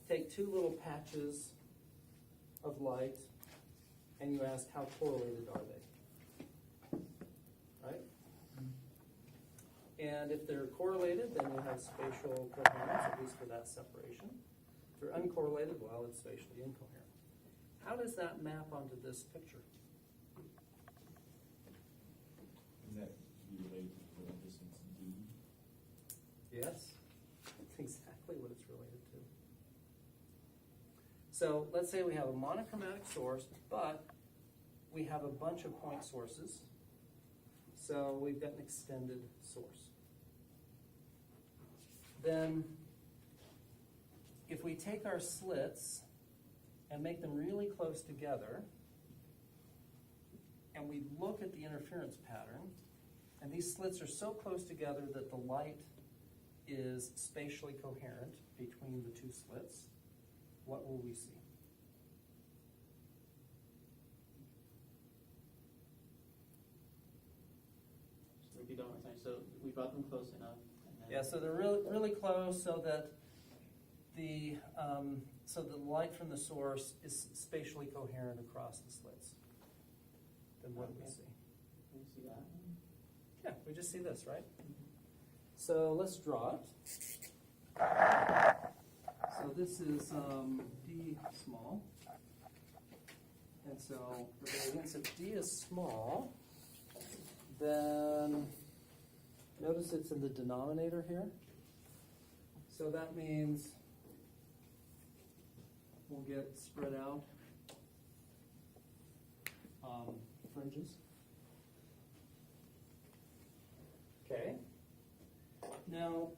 take two little patches of light, and you ask how correlated are they, right? And if they're correlated, then you have spatial coherence, at least for that separation. If they're uncorrelated, well, it's spatially incoherent. How does that map onto this picture?
Is that related to the distance D?
Yes, that's exactly what it's related to. So let's say we have a monochromatic source, but we have a bunch of point sources. So we've got an extended source. Then if we take our slits and make them really close together, and we look at the interference pattern, and these slits are so close together that the light is spatially coherent between the two slits, what will we see?
So repeat that one more time. So we brought them close enough. And then
Yeah, so they're really close so that the light from the source is spatially coherent across the slits. Then what do we
Okay.
see?
Can you see that?
Yeah, we just see this, right? So let's draw it. So this is D small. And so for radiance, if D is small, then notice it's in the denominator here. So that means we'll get spread out fringes. Okay. Now,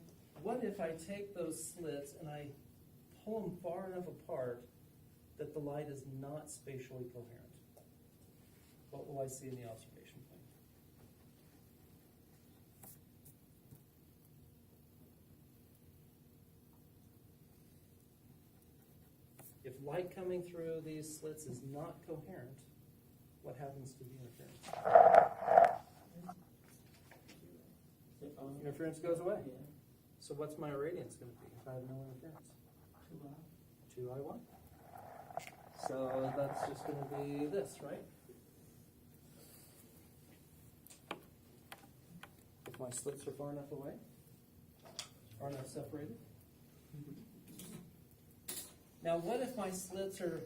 what if I take those slits and I pull them far enough apart that the light is not spatially coherent? What will I see in the observation plane? If light coming through these slits is not coherent, what happens to the interference? Interference goes away. So what's my irradiance going to be if I have no interference? 2I1. So that's just going to be this, right? If my slits are far enough away, far enough separated. Now what if my slits are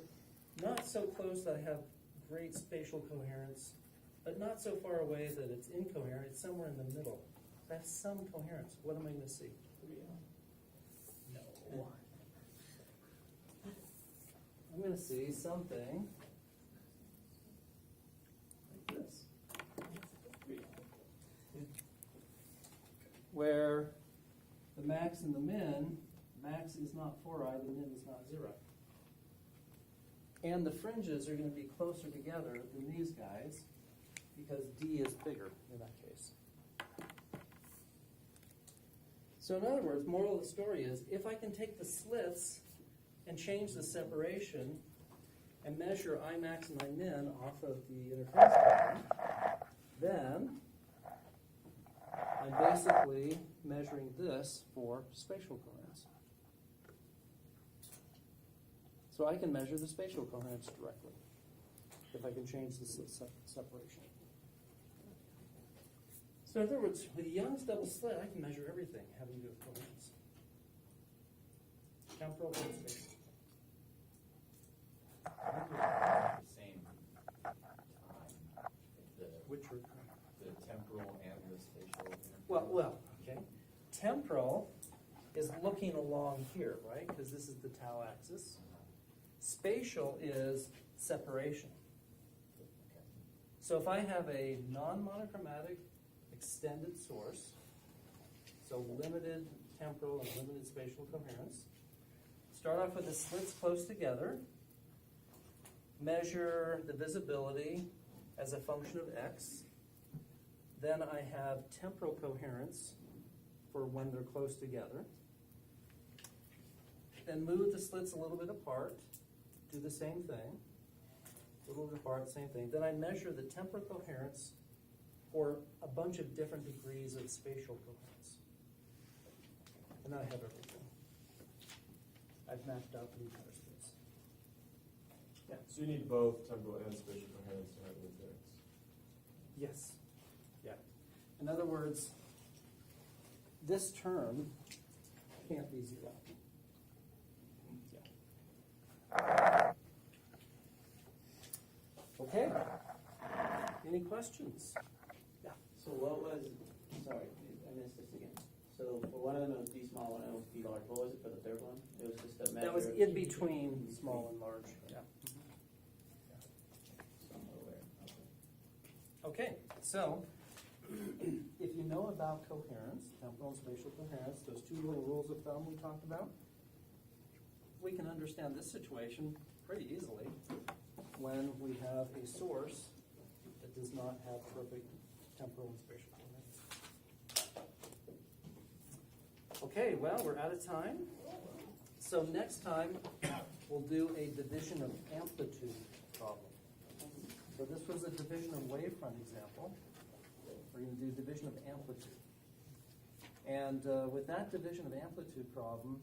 not so close that I have great spatial coherence, but not so far away that it's incoherent, it's somewhere in the middle. I have some coherence. What am I going to see? No. I'm going to see something like this, where the max and the min, max is not 4i, the min is not 0. And the fringes are going to be closer together than these guys because D is bigger in that case. So in other words, moral of the story is, if I can take the slits and change the separation and measure I max and I min off of the interference pattern, then I'm basically measuring this for spatial coherence. So I can measure the spatial coherence directly if I can change the separation. So in other words, with Young's double slit, I can measure everything having to do with coherence. Temporal and spatial.
The same time,
Which are
the temporal and the spatial interference.
well, okay. Temporal is looking along here, right? Because this is the tau axis. Spatial is separation. So if I have a non-monochromatic extended source, so limited temporal and limited spatial coherence, start off with the slits close together, measure the visibility as a function of x, then I have temporal coherence for when they're close together, then move the slits a little bit apart, do the same thing, a little bit apart, same thing. Then I measure the temporal coherence for a bunch of different degrees of spatial coherence. And then I have everything. I've mapped out the entire space. Yeah.
So you need both temporal and spatial coherence to have interference.
Yes. Yeah. In other words, this term can't be 0. Yeah. Okay. Any questions? Yeah.
So what was, sorry, I missed this again. So for one of them it was D small, one of them was B large. What was it for the third one? It was just a measure.
That was in between small and large. Yeah. Okay, so if you know about coherence, temporal and spatial coherence, those two little rules of thumb we talked about, we can understand this situation pretty easily when we have a source that does not have perfect temporal and spatial coherence. Okay, well, we're out of time. So next time, we'll do a division of amplitude problem. So this was a division of wavefront example. We're going to do division of amplitude. And with that division of amplitude problem,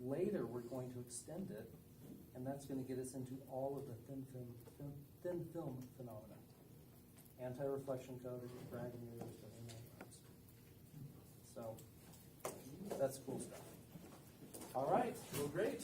later we're going to extend it, and that's going to get us into all of the thin film phenomena. Anti-reflection coverage, Bragg mirrors, so That's cool stuff. All right, well, great.